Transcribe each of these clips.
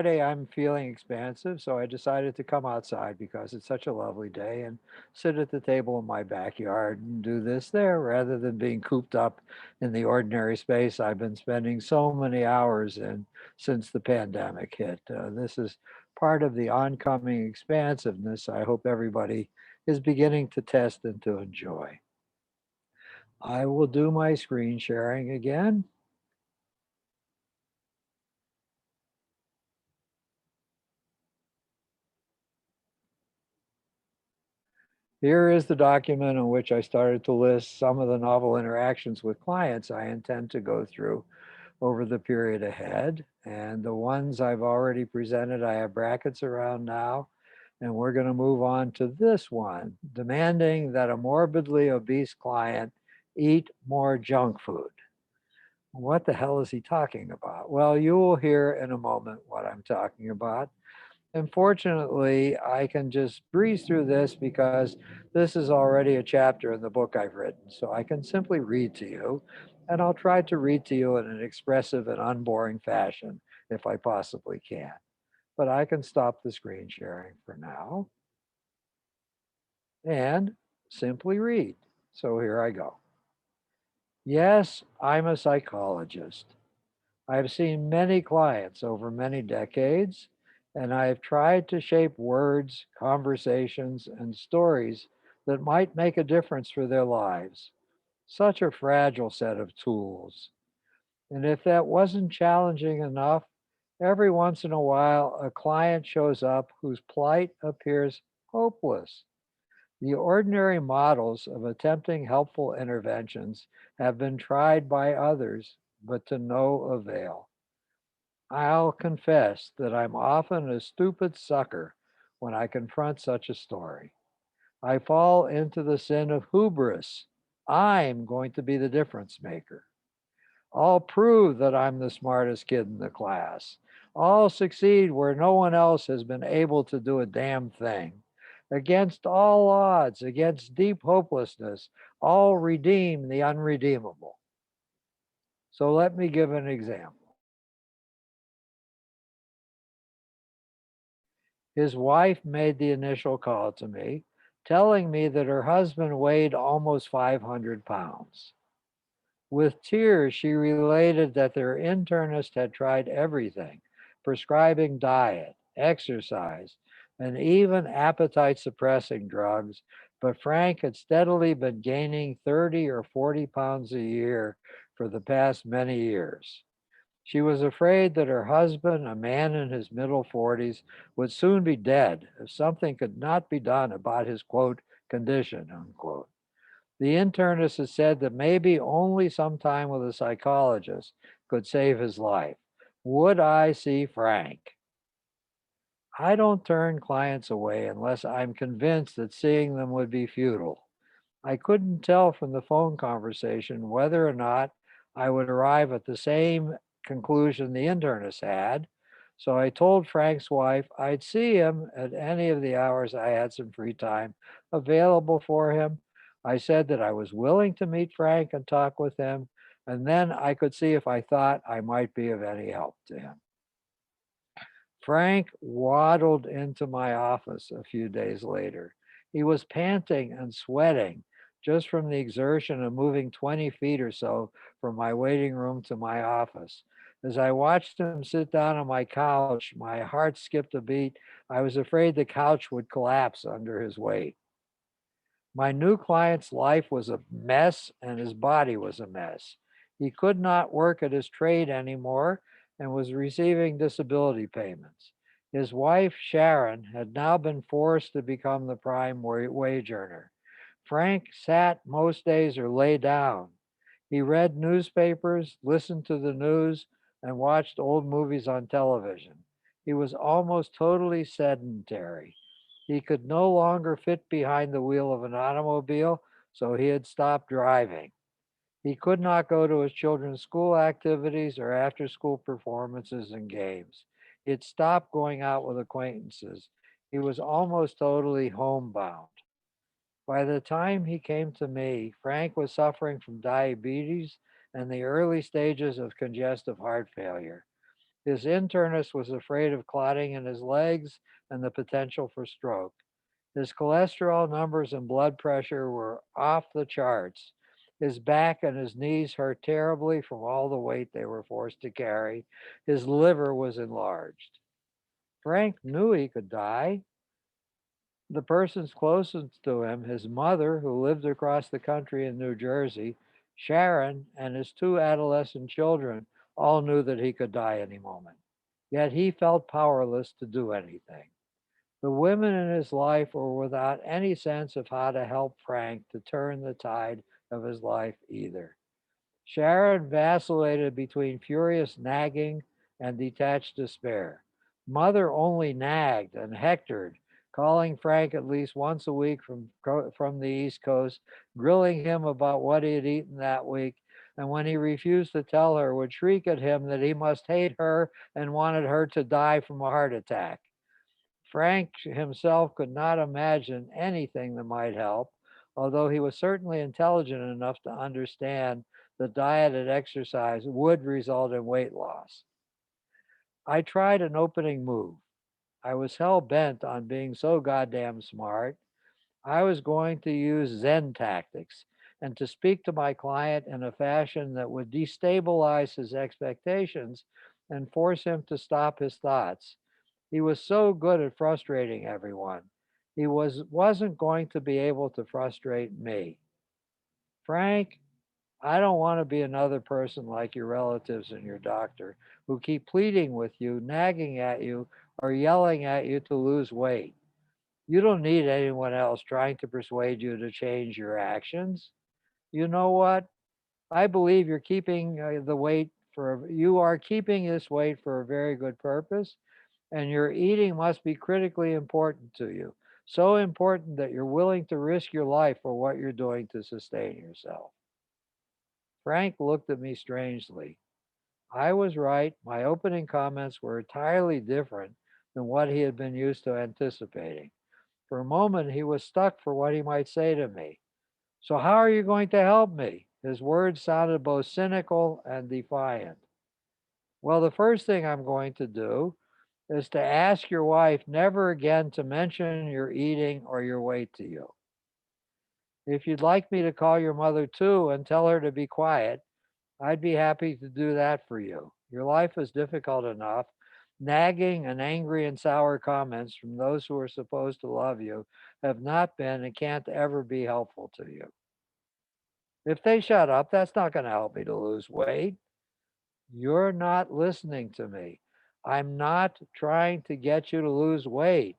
Friday, I'm feeling expansive, so I decided to come outside because it's such a lovely day and sit at the table in my backyard and do this there rather than being cooped up in the ordinary space I've been spending so many hours in since the pandemic hit. This is part of the oncoming expansiveness I hope everybody is beginning to test and to enjoy. I will do my screen sharing again. Here is the document in which I started to list some of the novel interactions with clients I intend to go through over the period ahead. And the ones I've already presented, I have brackets around now. And we're going to move on to this one, demanding that a morbidly obese client eat more junk food. What the hell is he talking about? Well, you will hear in a moment what I'm talking about. Unfortunately, I can just breeze through this because this is already a chapter in the book I've written. So I can simply read to you, and I'll try to read to you in an expressive and unboring fashion if I possibly can. But I can stop the screen sharing for now and simply read. So here I go. Yes, I'm a psychologist. I've seen many clients over many decades, and I have tried to shape words, conversations, and stories that might make a difference for their lives. Such a fragile set of tools. And if that wasn't challenging enough, every once in a while a client shows up whose plight appears hopeless. The ordinary models of attempting helpful interventions have been tried by others, but to no avail. I'll confess that I'm often a stupid sucker when I confront such a story. I fall into the sin of hubris. I'm going to be the difference maker. I'll prove that I'm the smartest kid in the class. I'll succeed where no one else has been able to do a damn thing. Against all odds, against deep hopelessness, I'll redeem the unredeemable. So let me give an example. His wife made the initial call to me, telling me that her husband weighed almost 500 pounds. With tears, she related that their internist had tried everything, prescribing diet, exercise, and even appetite suppressing drugs, but Frank had steadily been gaining 30 or 40 pounds a year for the past many years. She was afraid that her husband, a man in his middle 40s, would soon be dead if something could not be done about his quote condition unquote. The internist had said that maybe only some time with a psychologist could save his life. Would I see Frank? I don't turn clients away unless I'm convinced that seeing them would be futile. I couldn't tell from the phone conversation whether or not I would arrive at the same conclusion the internist had. So I told Frank's wife I'd see him at any of the hours I had some free time available for him. I said that I was willing to meet Frank and talk with him, and then I could see if I thought I might be of any help to him. Frank waddled into my office a few days later. He was panting and sweating just from the exertion of moving 20 feet or so from my waiting room to my office. As I watched him sit down on my couch, my heart skipped a beat. I was afraid the couch would collapse under his weight. My new client's life was a mess and his body was a mess. He could not work at his trade anymore and was receiving disability payments. His wife, Sharon, had now been forced to become the prime wage earner. Frank sat most days or lay down. He read newspapers, listened to the news, and watched old movies on television. He was almost totally sedentary. He could no longer fit behind the wheel of an automobile, so he had stopped driving. He could not go to his children's school activities or after school performances and games. He had stopped going out with acquaintances. He was almost totally homebound. By the time he came to me, Frank was suffering from diabetes and the early stages of congestive heart failure. His internist was afraid of clotting in his legs and the potential for stroke. His cholesterol numbers and blood pressure were off the charts. His back and his knees hurt terribly from all the weight they were forced to carry. His liver was enlarged. Frank knew he could die. The persons closest to him, his mother, who lived across the country in New Jersey, Sharon, and his two adolescent children, all knew that he could die any moment. Yet he felt powerless to do anything. The women in his life were without any sense of how to help Frank to turn the tide of his life either. Sharon vacillated between furious nagging and detached despair. Mother only nagged and hectored, calling Frank at least once a week from the East Coast, grilling him about what he had eaten that week, and when he refused to tell her, would shriek at him that he must hate her and wanted her to die from a heart attack. Frank himself could not imagine anything that might help, although he was certainly intelligent enough to understand that diet and exercise would result in weight loss. I tried an opening move. I was hell bent on being so goddamn smart. I was going to use Zen tactics and to speak to my client in a fashion that would destabilize his expectations and force him to stop his thoughts. He was so good at frustrating everyone. He wasn't going to be able to frustrate me. Frank, I don't want to be another person like your relatives and your doctor who keep pleading with you, nagging at you, or yelling at you to lose weight. You don't need anyone else trying to persuade you to change your actions. You know what? I believe you're keeping the weight you are keeping this weight for a very good purpose, and your eating must be critically important to you. So important that you're willing to risk your life for what you're doing to sustain yourself. Frank looked at me strangely. I was right. My opening comments were entirely different than what he had been used to anticipating. For a moment, he was stuck for what he might say to me. So, how are you going to help me? His words sounded both cynical and defiant. Well, the first thing I'm going to do is to ask your wife never again to mention your eating or your weight to you. If you'd like me to call your mother too and tell her to be quiet, I'd be happy to do that for you. Your life is difficult enough. Nagging and angry and sour comments from those who are supposed to love you have not been and can't ever be helpful to you. If they shut up, that's not going to help me to lose weight. You're not listening to me. I'm not trying to get you to lose weight.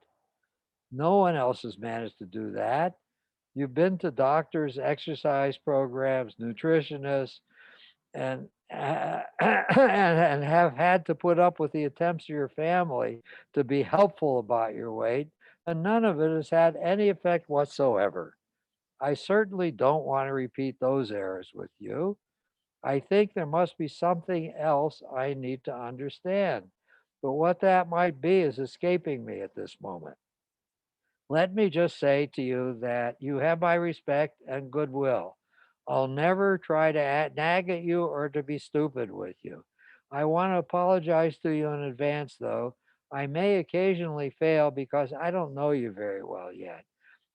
No one else has managed to do that. You've been to doctors, exercise programs, nutritionists, and and have had to put up with the attempts of your family to be helpful about your weight, and none of it has had any effect whatsoever. I certainly don't want to repeat those errors with you. I think there must be something else I need to understand. But what that might be is escaping me at this moment. Let me just say to you that you have my respect and goodwill. I'll never try to nag at you or to be stupid with you. I want to apologize to you in advance, though. I may occasionally fail because I don't know you very well yet.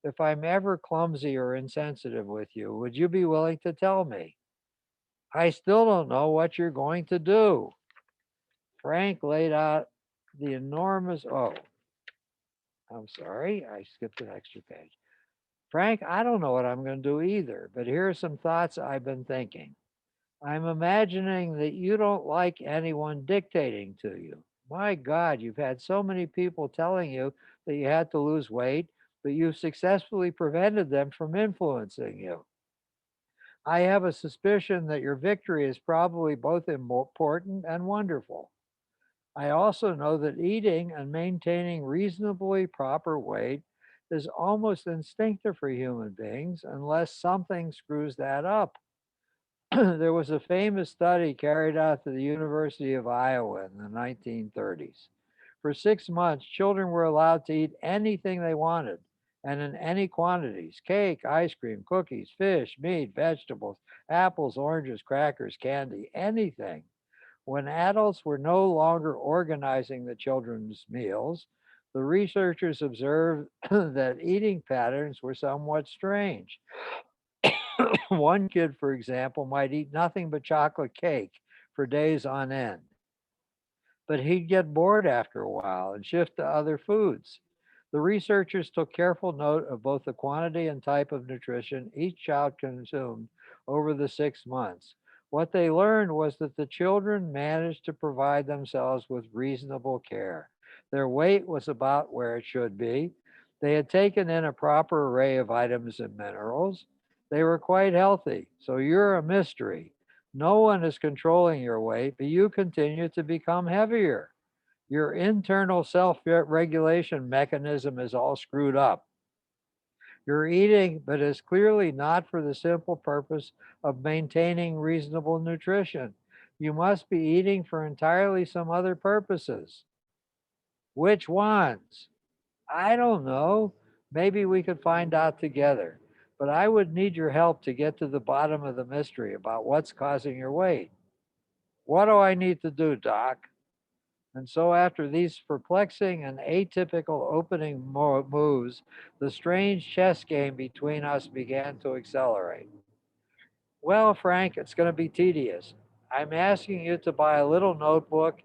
If I'm ever clumsy or insensitive with you, would you be willing to tell me? I still don't know what you're going to do. Frank laid out the enormous, oh, I'm sorry, I skipped an extra page. Frank, I don't know what I'm going to do either, but here are some thoughts I've been thinking. I'm imagining that you don't like anyone dictating to you. My God, you've had so many people telling you that you had to lose weight, but you've successfully prevented them from influencing you. I have a suspicion that your victory is probably both important and wonderful. I also know that eating and maintaining reasonably proper weight is almost instinctive for human beings unless something screws that up. There was a famous study carried out at the University of Iowa in the 1930s. For 6 months, children were allowed to eat anything they wanted and in any quantities: cake, ice cream, cookies, fish, meat, vegetables, apples, oranges, crackers, candy, anything. When adults were no longer organizing the children's meals, the researchers observed that eating patterns were somewhat strange. One kid, for example, might eat nothing but chocolate cake for days on end, but he'd get bored after a while and shift to other foods. The researchers took careful note of both the quantity and type of nutrition each child consumed over the 6 months. What they learned was that the children managed to provide themselves with reasonable care. Their weight was about where it should be. They had taken in a proper array of vitamins and minerals. They were quite healthy. So you're a mystery. No one is controlling your weight, but you continue to become heavier. Your internal self regulation mechanism is all screwed up. You're eating, but it's clearly not for the simple purpose of maintaining reasonable nutrition. You must be eating for entirely some other purposes. Which ones? I don't know. Maybe we could find out together. But I would need your help to get to the bottom of the mystery about what's causing your weight. What do I need to do, Doc? And so, after these perplexing and atypical opening moves, the strange chess game between us began to accelerate. Well, Frank, it's going to be tedious. I'm asking you to buy a little notebook,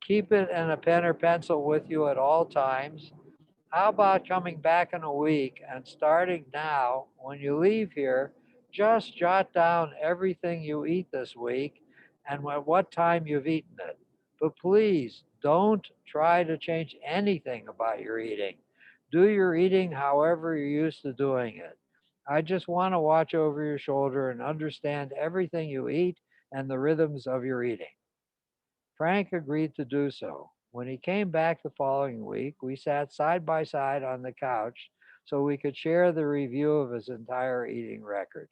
keep it and a pen or pencil with you at all times. How about coming back in a week and starting now, when you leave here, just jot down everything you eat this week and at what time you've eaten it. But please don't try to change anything about your eating. Do your eating however you're used to doing it. I just want to watch over your shoulder and understand everything you eat and the rhythms of your eating. Frank agreed to do so. When he came back the following week, we sat side by side on the couch so we could share the review of his entire eating record.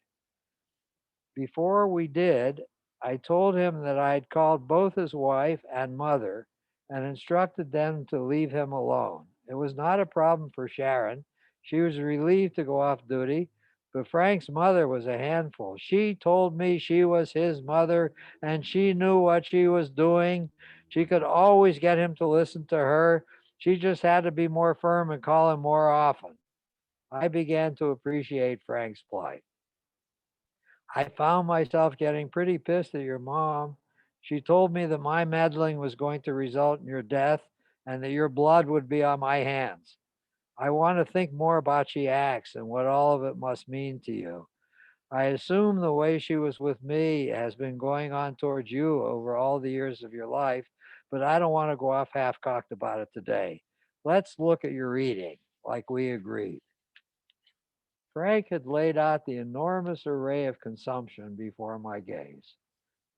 Before we did, I told him that I had called both his wife and mother and instructed them to leave him alone. It was not a problem for Sharon. She was relieved to go off duty, but Frank's mother was a handful. She told me she was his mother and she knew what she was doing. She could always get him to listen to her. She just had to be more firm and call him more often. I began to appreciate Frank's plight. I found myself getting pretty pissed at your mom. She told me that my meddling was going to result in your death and that your blood would be on my hands. I want to think more about she acts and what all of it must mean to you. I assume the way she was with me has been going on towards you over all the years of your life, but I don't want to go off half cocked about it today. Let's look at your eating, like we agreed. Frank had laid out the enormous array of consumption before my gaze.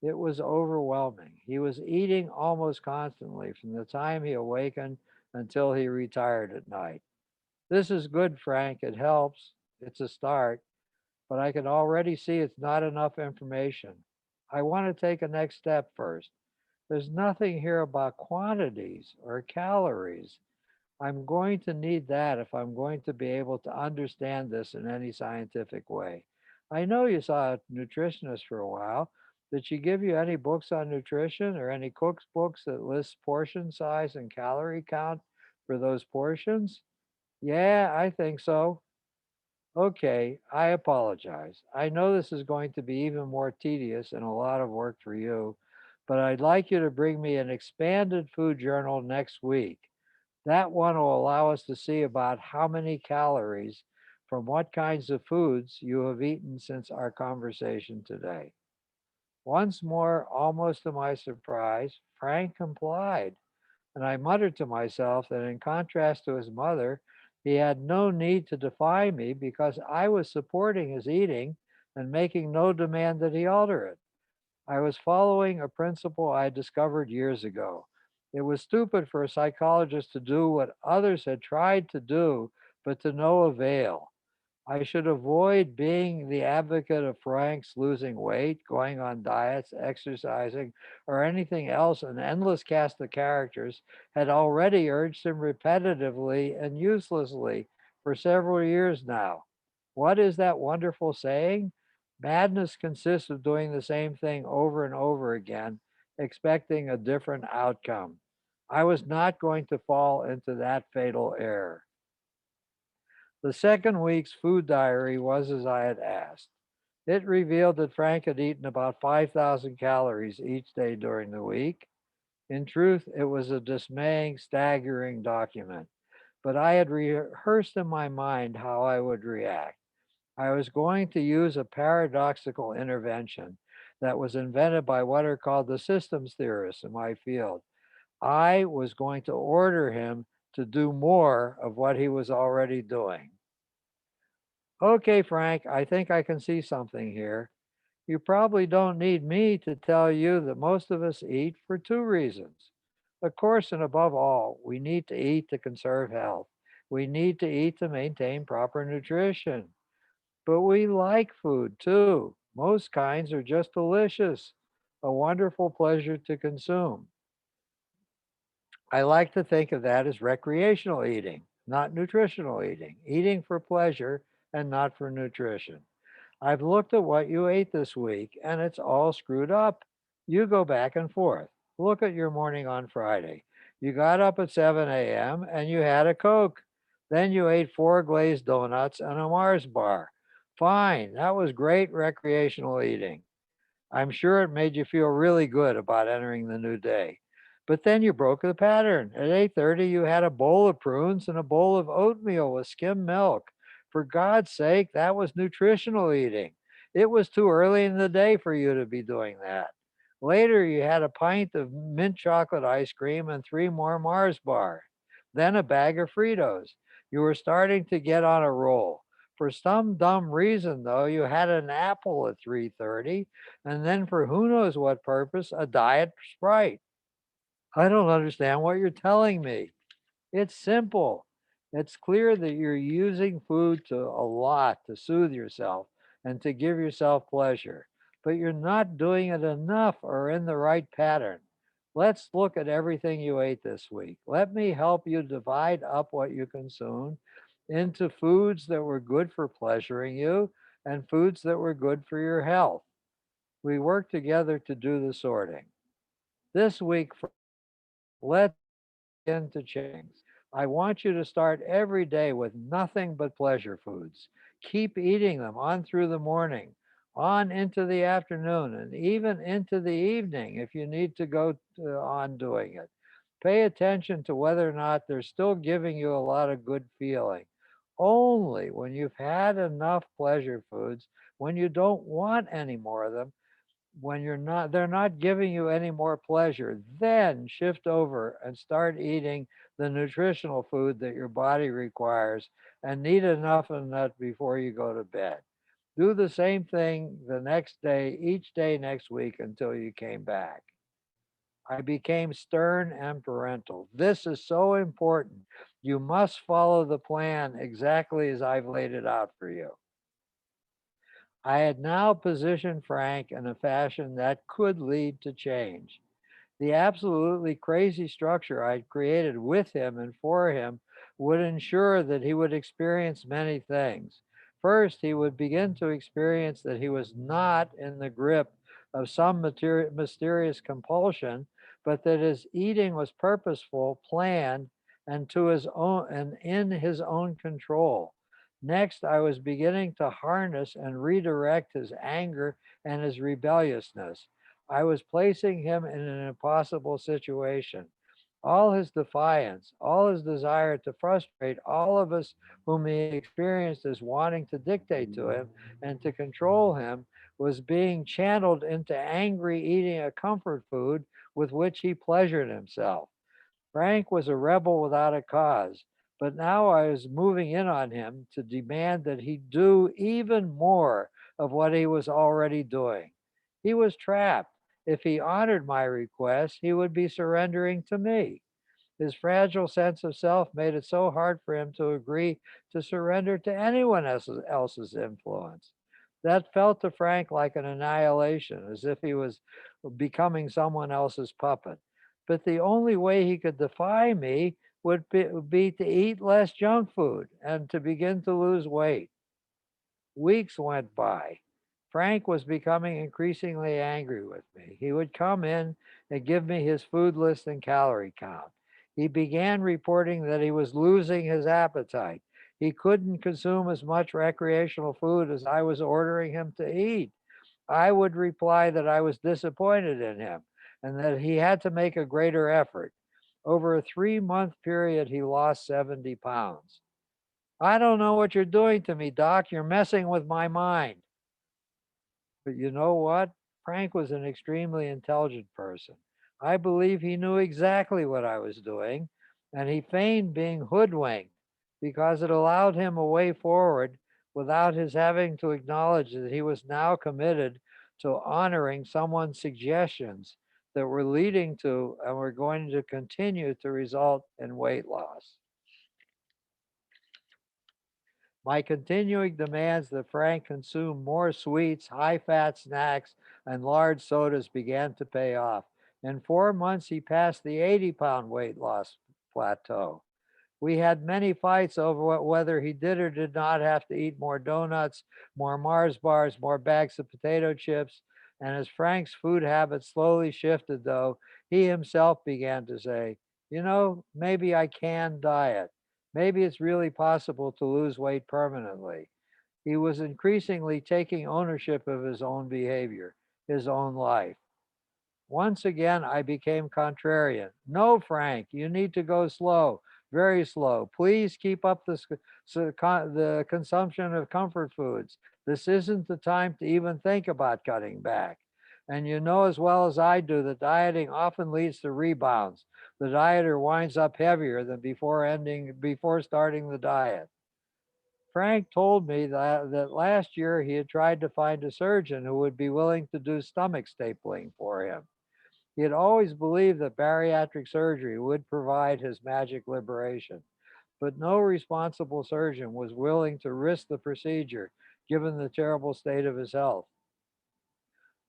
It was overwhelming. He was eating almost constantly from the time he awakened until he retired at night. This is good, Frank. It helps. It's a start, but I can already see it's not enough information. I want to take a next step first. There's nothing here about quantities or calories. I'm going to need that if I'm going to be able to understand this in any scientific way. I know you saw a nutritionist for a while. Did she give you any books on nutrition or any cook's books that list portion size and calorie count for those portions? Yeah, I think so. Okay, I apologize. I know this is going to be even more tedious and a lot of work for you, but I'd like you to bring me an expanded food journal next week. That one will allow us to see about how many calories from what kinds of foods you have eaten since our conversation today. Once more, almost to my surprise, Frank complied, and I muttered to myself that in contrast to his mother, he had no need to defy me because I was supporting his eating and making no demand that he alter it. I was following a principle I discovered years ago. It was stupid for a psychologist to do what others had tried to do, but to no avail. I should avoid being the advocate of Frank's losing weight, going on diets, exercising, or anything else an endless cast of characters had already urged him repetitively and uselessly for several years now. What is that wonderful saying? Madness consists of doing the same thing over and over again expecting a different outcome. I was not going to fall into that fatal error. The second week's food diary was as I had asked. It revealed that Frank had eaten about 5,000 calories each day during the week. In truth, it was a dismaying, staggering document, but I had rehearsed in my mind how I would react. I was going to use a paradoxical intervention that was invented by what are called the systems theorists in my field. I was going to order him to do more of what he was already doing. Okay, Frank, I think I can see something here. You probably don't need me to tell you that most of us eat for two reasons. Of course, and above all, we need to eat to conserve health. We need to eat to maintain proper nutrition. But we like food too. Most kinds are just delicious, a wonderful pleasure to consume. I like to think of that as recreational eating, not nutritional eating, eating for pleasure and not for nutrition. I've looked at what you ate this week and it's all screwed up. You go back and forth. Look at your morning on Friday. You got up at 7 a.m. and you had a Coke. Then you ate four glazed donuts and a Mars bar. Fine, that was great recreational eating. I'm sure it made you feel really good about entering the new day. But then you broke the pattern. At 8:30 you had a bowl of prunes and a bowl of oatmeal with skim milk. For God's sake, that was nutritional eating. It was too early in the day for you to be doing that. Later you had a pint of mint chocolate ice cream and three more Mars bars. Then a bag of Fritos. You were starting to get on a roll. For some dumb reason though, you had an apple at 3:30 and then for who knows what purpose, a diet Sprite. I don't understand what you're telling me. It's simple. It's clear that you're using food to a lot to soothe yourself and to give yourself pleasure, but you're not doing it enough or in the right pattern. Let's look at everything you ate this week. Let me help you divide up what you consumed into foods that were good for pleasuring you and foods that were good for your health. We work together to do the sorting. This week, let's begin to change. I want you to start every day with nothing but pleasure foods. Keep eating them on through the morning, on into the afternoon, and even into the evening if you need to go on doing it. Pay attention to whether or not they're still giving you a lot of good feeling. Only when you've had enough pleasure foods, when you don't want any more of them, when they're not giving you any more pleasure, then shift over and start eating the nutritional food that your body requires and need enough of that before you go to bed. Do the same thing the next day, each day next week until you came back. I became stern and parental. This is so important. You must follow the plan exactly as I've laid it out for you. I had now positioned Frank in a fashion that could lead to change. The absolutely crazy structure I'd created with him and for him would ensure that he would experience many things. First, he would begin to experience that he was not in the grip of some mysterious compulsion, but that his eating was purposeful, planned, and to his own and in his own control. Next, I was beginning to harness and redirect his anger and his rebelliousness. I was placing him in an impossible situation. All his defiance, all his desire to frustrate all of us whom he experienced as wanting to dictate to him and to control him was being channeled into angry eating a comfort food with which he pleasured himself. Frank was a rebel without a cause, but now I was moving in on him to demand that he do even more of what he was already doing. He was trapped. If he honored my request, he would be surrendering to me. His fragile sense of self made it so hard for him to agree to surrender to anyone else's influence. That felt to Frank like an annihilation, as if he was becoming someone else's puppet. But the only way he could defy me would be to eat less junk food and to begin to lose weight. Weeks went by. Frank was becoming increasingly angry with me. He would come in and give me his food list and calorie count. He began reporting that he was losing his appetite. He couldn't consume as much recreational food as I was ordering him to eat. I would reply that I was disappointed in him and that he had to make a greater effort. Over a 3-month period, he lost 70 pounds. I don't know what you're doing to me, Doc. You're messing with my mind. But you know what? Frank was an extremely intelligent person. I believe he knew exactly what I was doing, and he feigned being hoodwinked because it allowed him a way forward without his having to acknowledge that he was now committed to honoring someone's suggestions that were leading to and were going to continue to result in weight loss. My continuing demands that Frank consume more sweets, high fat snacks, and large sodas began to pay off. In 4 months, he passed the 80-pound weight loss plateau. We had many fights over whether he did or did not have to eat more donuts, more Mars bars, more bags of potato chips. And as Frank's food habits slowly shifted, though, he himself began to say, maybe I can diet. Maybe it's really possible to lose weight permanently. He was increasingly taking ownership of his own behavior, his own life. Once again, I became contrarian. No, Frank, you need to go slow, very slow. Please keep up the consumption of comfort foods. This isn't the time to even think about cutting back. And you know as well as I do that dieting often leads to rebounds. The dieter winds up heavier than before starting the diet. Frank told me that last year he had tried to find a surgeon who would be willing to do stomach stapling for him. He had always believed that bariatric surgery would provide his magic liberation, but no responsible surgeon was willing to risk the procedure given the terrible state of his health.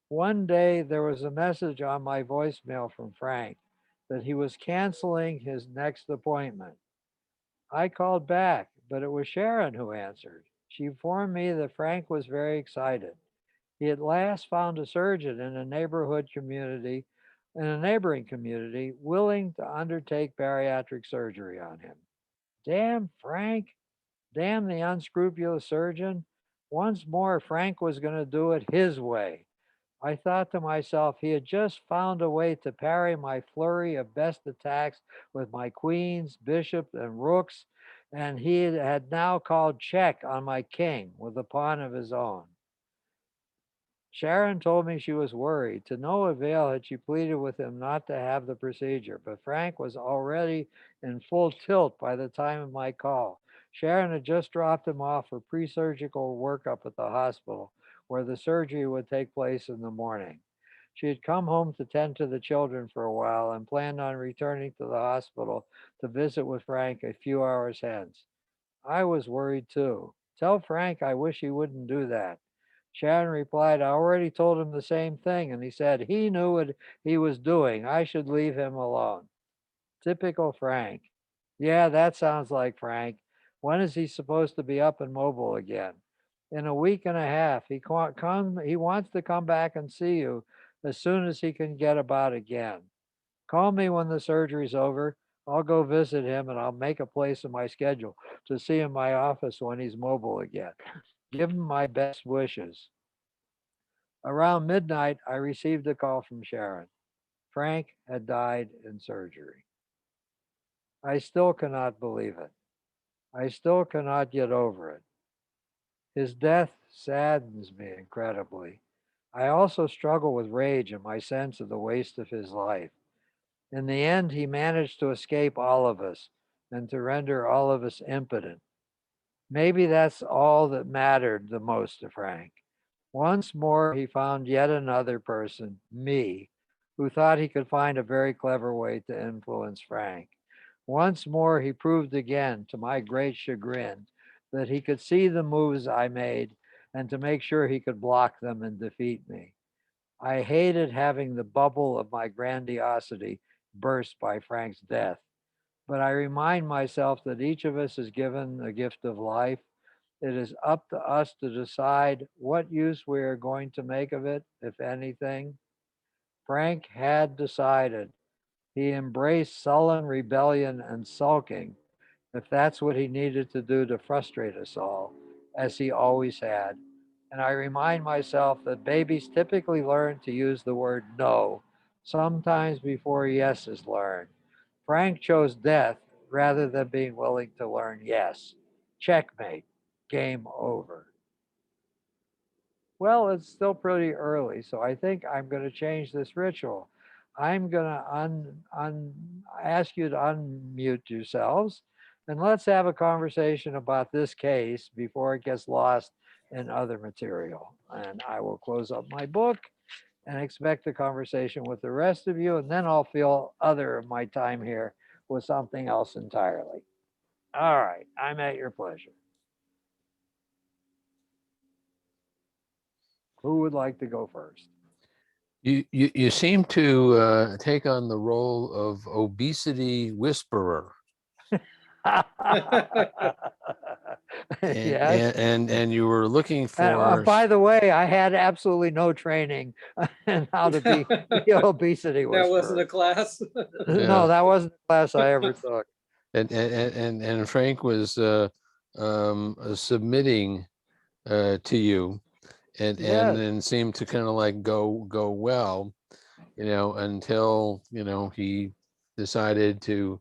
One day there was a message on my voicemail from Frank that he was canceling his next appointment. I called back, but it was Sharon who answered. She informed me that Frank was very excited. He at last found a surgeon in a neighboring community, willing to undertake bariatric surgery on him. Damn Frank, damn the unscrupulous surgeon. Once more, Frank was going to do it his way. I thought to myself, he had just found a way to parry my flurry of best attacks with my queens, bishops, and rooks, and he had now called check on my king with a pawn of his own. Sharon told me she was worried. To no avail had she pleaded with him not to have the procedure, but Frank was already in full tilt by the time of my call. Sharon had just dropped him off for pre surgical workup at the hospital, where the surgery would take place in the morning. She had come home to tend to the children for a while and planned on returning to the hospital to visit with Frank a few hours hence. I was worried too. Tell Frank I wish he wouldn't do that. Sharon replied, I already told him the same thing, and he said he knew what he was doing. I should leave him alone. Typical Frank. Yeah, that sounds like Frank. When is he supposed to be up and mobile again? In a week and a half. He wants to come back and see you as soon as he can get about again. Call me when the surgery's over. I'll go visit him and I'll make a place in my schedule to see him in my office when he's mobile again. Give him my best wishes. Around midnight, I received a call from Sharon. Frank had died in surgery. I still cannot believe it. I still cannot get over it. His death saddens me incredibly. I also struggle with rage and my sense of the waste of his life. In the end, he managed to escape all of us and to render all of us impotent. Maybe that's all that mattered the most to Frank. Once more, he found yet another person, me, who thought he could find a very clever way to influence Frank. Once more, he proved again, to my great chagrin, that he could see the moves I made and to make sure he could block them and defeat me. I hated having the bubble of my grandiosity burst by Frank's death, but I remind myself that each of us is given a gift of life. It is up to us to decide what use we are going to make of it, if anything. Frank had decided. He embraced sullen rebellion and sulking, if that's what he needed to do to frustrate us all, as he always had. And I remind myself that babies typically learn to use the word no, sometimes before yes is learned. Frank chose death rather than being willing to learn yes. Checkmate. Game over. Well, it's still pretty early, so I think I'm going to change this ritual. I'm going to ask you to unmute yourselves and let's have a conversation about this case before it gets lost in other material. And I will close up my book and expect a conversation with the rest of you, and then I'll fill other of my time here with something else entirely. All right, I'm at your pleasure. Who would like to go first? You seem to take on the role of obesity whisperer. Yes. And you were looking for By the way, I had absolutely no training in how to be the obesity That wasn't a whisperer. class. No, yeah, that wasn't the class I ever took. and Frank was submitting to you, and Yes. then seemed to kind of like go well, until he decided to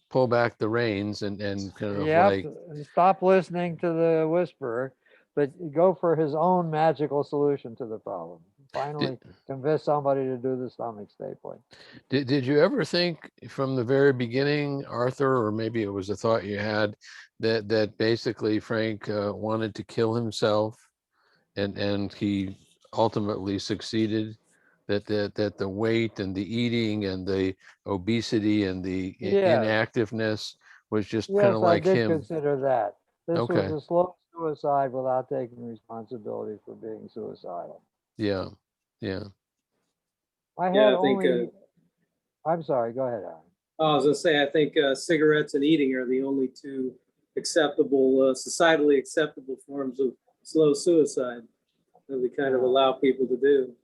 pull back the reins and kind of Yep. like Stop listening to the whisperer, but go for his own magical solution to the problem. did, Finally, convince somebody to do the stomach stapling. did you ever think from the very beginning, Arthur, or maybe it was a thought you had, that basically Frank wanted to kill himself, and he ultimately succeeded, that the weight and the eating and the obesity and the Yes. inactiveness was just kind of Yes, I like did him? consider that. This was Okay. a slow suicide without taking responsibility for being suicidal. Yeah. Yeah. I had Yeah, I think, only, I'm sorry, go ahead, Alan. I was gonna say, I think cigarettes and eating are the only two acceptable, societally acceptable forms of slow suicide that we kind of allow people to do.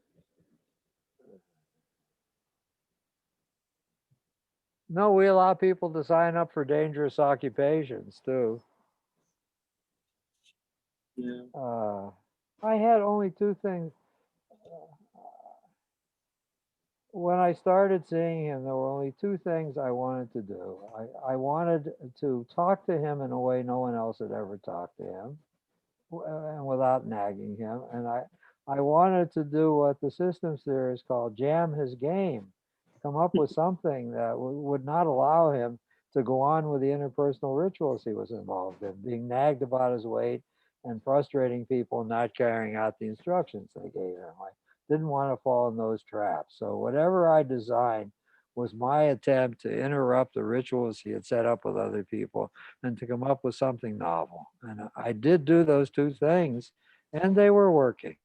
No, we allow people to sign up for dangerous occupations too. Yeah. I had only two things. When I started seeing him, there were only two things I wanted to do. I wanted to talk to him in a way no one else had ever talked to him, and without nagging him. And I wanted to do what the systems theorists call jam his game, come up with something that would not allow him to go on with the interpersonal rituals he was involved in, being nagged about his weight and frustrating people not carrying out the instructions they gave him. I didn't want to fall in those traps. So whatever I designed was my attempt to interrupt the rituals he had set up with other people and to come up with something novel. And I did do those two things, and they were working.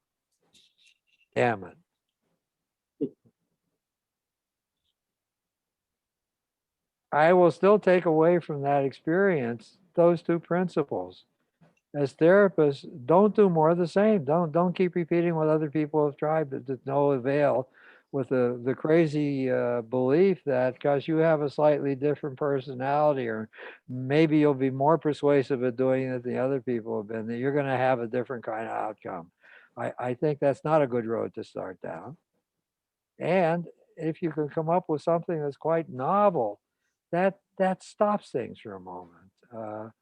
Damn it. I will still take away from that experience those two principles. As therapists, don't do more of the same. Don't keep repeating what other people have tried, but to no avail, with the crazy belief that because you have a slightly different personality, or maybe you'll be more persuasive at doing it than the other people have been, that you're going to have a different kind of outcome. I think that's not a good road to start down. And if you can come up with something that's quite novel, that stops things for a moment.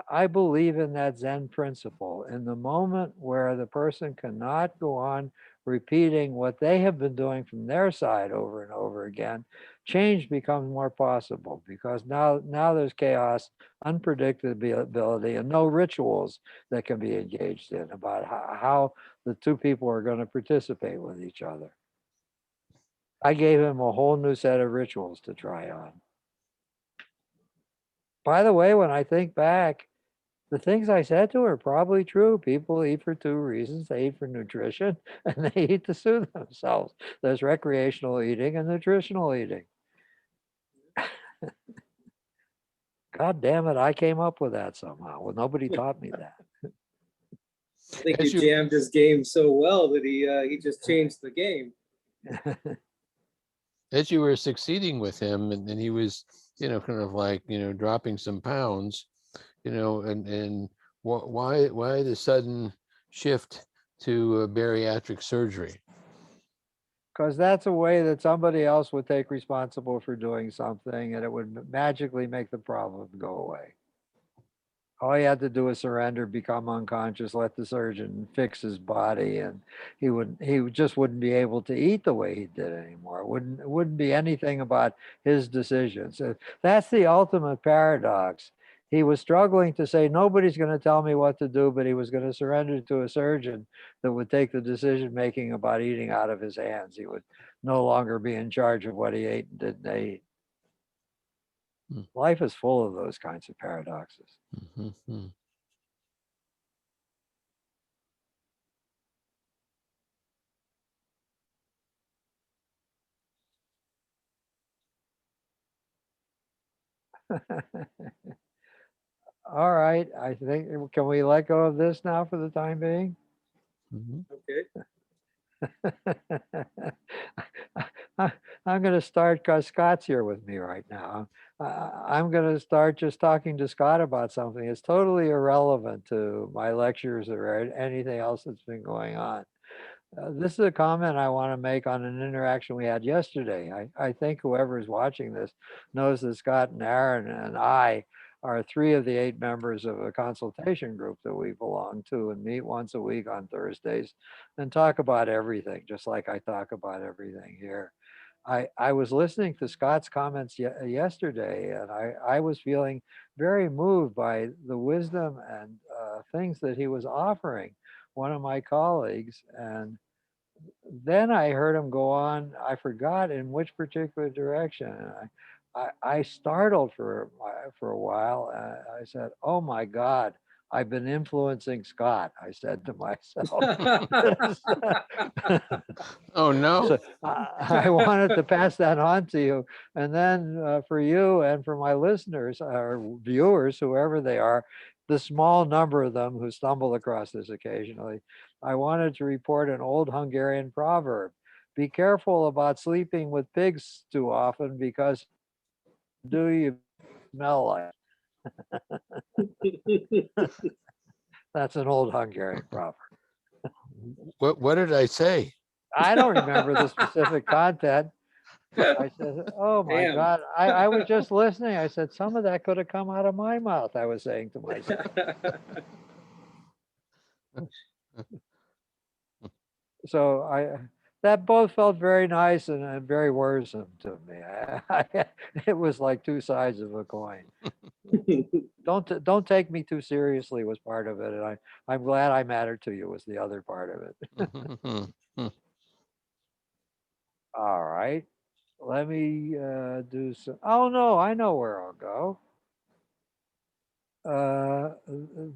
I believe in that Zen principle. In the moment where the person cannot go on repeating what they have been doing from their side over and over again, change becomes more possible because now there's chaos, unpredictability, and no rituals that can be engaged in about how the two people are going to participate with each other. I gave him a whole new set of rituals to try on. By the way, when I think back, the things I said to her are probably true. People eat for two reasons. They eat for nutrition and they eat to soothe themselves. There's recreational eating and nutritional eating. God damn it, I came up with that somehow. Well, nobody taught me that. I think As you you- jammed his game so well that he just changed the game. As you were succeeding with him, and he was, kind of like, dropping some pounds, and why the sudden shift to bariatric surgery? Because that's a way that somebody else would take responsible for doing something and it would magically make the problem go away. All he had to do was surrender, become unconscious, let the surgeon fix his body, and he just wouldn't be able to eat the way he did anymore. It wouldn't be anything about his decisions. That's the ultimate paradox. He was struggling to say nobody's going to tell me what to do, but he was going to surrender to a surgeon that would take the decision making about eating out of his hands. He would no longer be in charge of what he ate and didn't eat. Hmm. Life is full of those kinds of paradoxes. Mhm. All right, I think, can we let go of this now for the time being? Mhm. Okay. I'm going to start because Scott's here with me right now. I'm going to start just talking to Scott about something. It's totally irrelevant to my lectures or anything else that's been going on. This is a comment I want to make on an interaction we had yesterday. I think whoever is watching this knows that Scott and Aaron and I are 3 of the 8 members of a consultation group that we belong to and meet once a week on Thursdays and talk about everything, just like I talk about everything here. I was listening to Scott's comments yesterday, and I was feeling very moved by the wisdom and things that he was offering one of my colleagues. And then I heard him go on, I forgot in which particular direction. And I startled for a while. I said, oh my God, I've been influencing Scott, I said to myself. Oh no. So I wanted to pass that on to you. And then for you and for my listeners or viewers, whoever they are, the small number of them who stumble across this occasionally, I wanted to report an old Hungarian proverb. Be careful about sleeping with pigs too often because do you smell like? That's an old Hungarian proverb. What did I say? I don't remember the specific content. I said, oh my Damn. God. I was just listening. I said, some of that could have come out of my mouth, I was saying to myself. So that both felt very nice and very worrisome to me. It was like 2 sides of a coin. Don't take me too seriously was part of it. And I'm glad I mattered to you was the other part of it. Mhm. All right. Let me do some, oh no, I know where I'll go.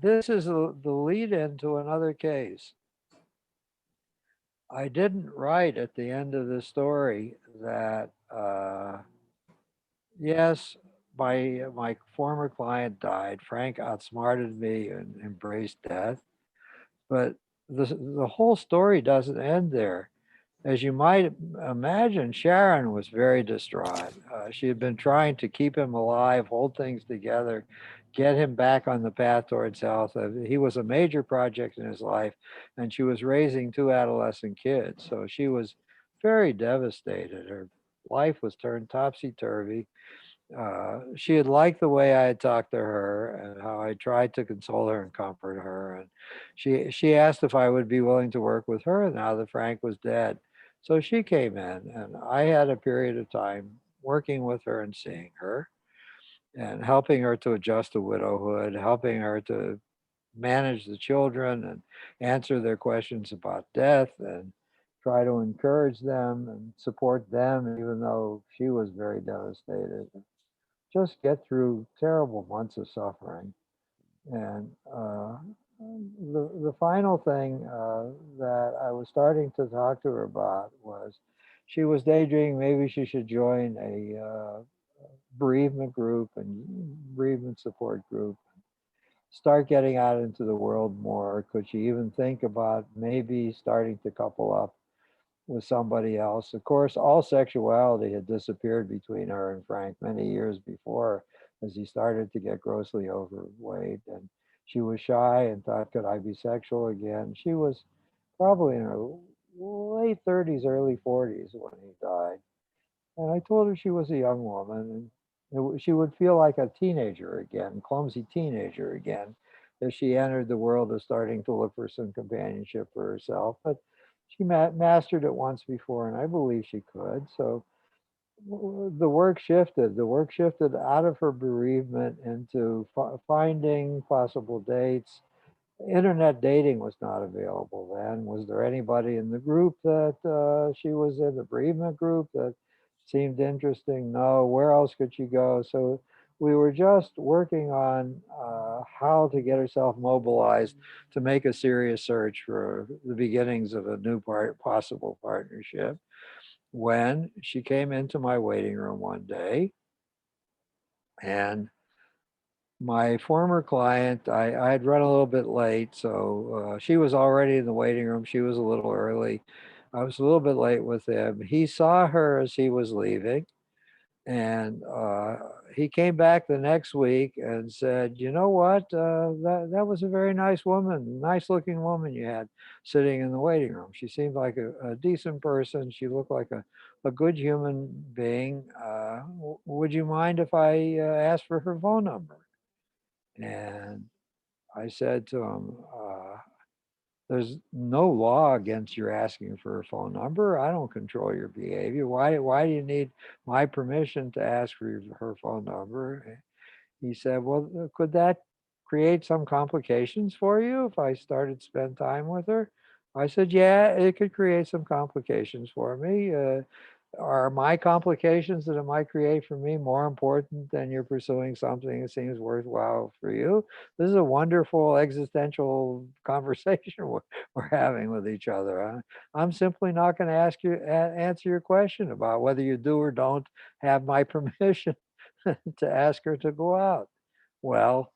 This is the lead into another case. I didn't write at the end of the story that, yes, my former client died. Frank outsmarted me and embraced death. But the whole story doesn't end there. As you might imagine, Sharon was very distraught. She had been trying to keep him alive, hold things together, get him back on the path towards health. He was a major project in his life, and she was raising 2 adolescent kids. So she was very devastated. Her life was turned topsy-turvy. She had liked the way I had talked to her and how I tried to console her and comfort her. And she asked if I would be willing to work with her now that Frank was dead. So she came in, and I had a period of time working with her and seeing her and helping her to adjust to widowhood, helping her to manage the children and answer their questions about death and try to encourage them and support them, even though she was very devastated. Just get through terrible months of suffering. And the final thing that I was starting to talk to her about was she was daydreaming maybe she should join a bereavement group and bereavement support group. Start getting out into the world more. Could she even think about maybe starting to couple up with somebody else? Of course, all sexuality had disappeared between her and Frank many years before, as he started to get grossly overweight. And she was shy and thought, could I be sexual again? She was probably in her late 30s, early 40s when he died. And I told her she was a young woman and she would feel like a teenager again, clumsy teenager again, if she entered the world of starting to look for some companionship for herself. But she mastered it once before, and I believe she could. So the work shifted. The work shifted out of her bereavement into finding possible dates. Internet dating was not available then. Was there anybody in the group that she was in, the bereavement group, that seemed interesting? No. Where else could she go? So we were just working on how to get herself mobilized to make a serious search for the beginnings of a new possible partnership, when she came into my waiting room one day. And my former client, I had run a little bit late, so she was already in the waiting room. She was a little early. I was a little bit late with him. He saw her as he was leaving, and he came back the next week and said, "You know what? That was a very nice woman, nice looking woman you had sitting in the waiting room. She seemed like a decent person. She looked like a good human being. Would you mind if I asked for her phone number?" And I said to him, there's no law against your asking for a phone number. I don't control your behavior. Why do you need my permission to ask for her phone number? He said, well, could that create some complications for you if I started to spend time with her? I said, yeah, it could create some complications for me. Are my complications that it might create for me more important than you're pursuing something that seems worthwhile for you? This is a wonderful existential conversation we're having with each other. I'm simply not going to answer your question about whether you do or don't have my permission to ask her to go out. Well,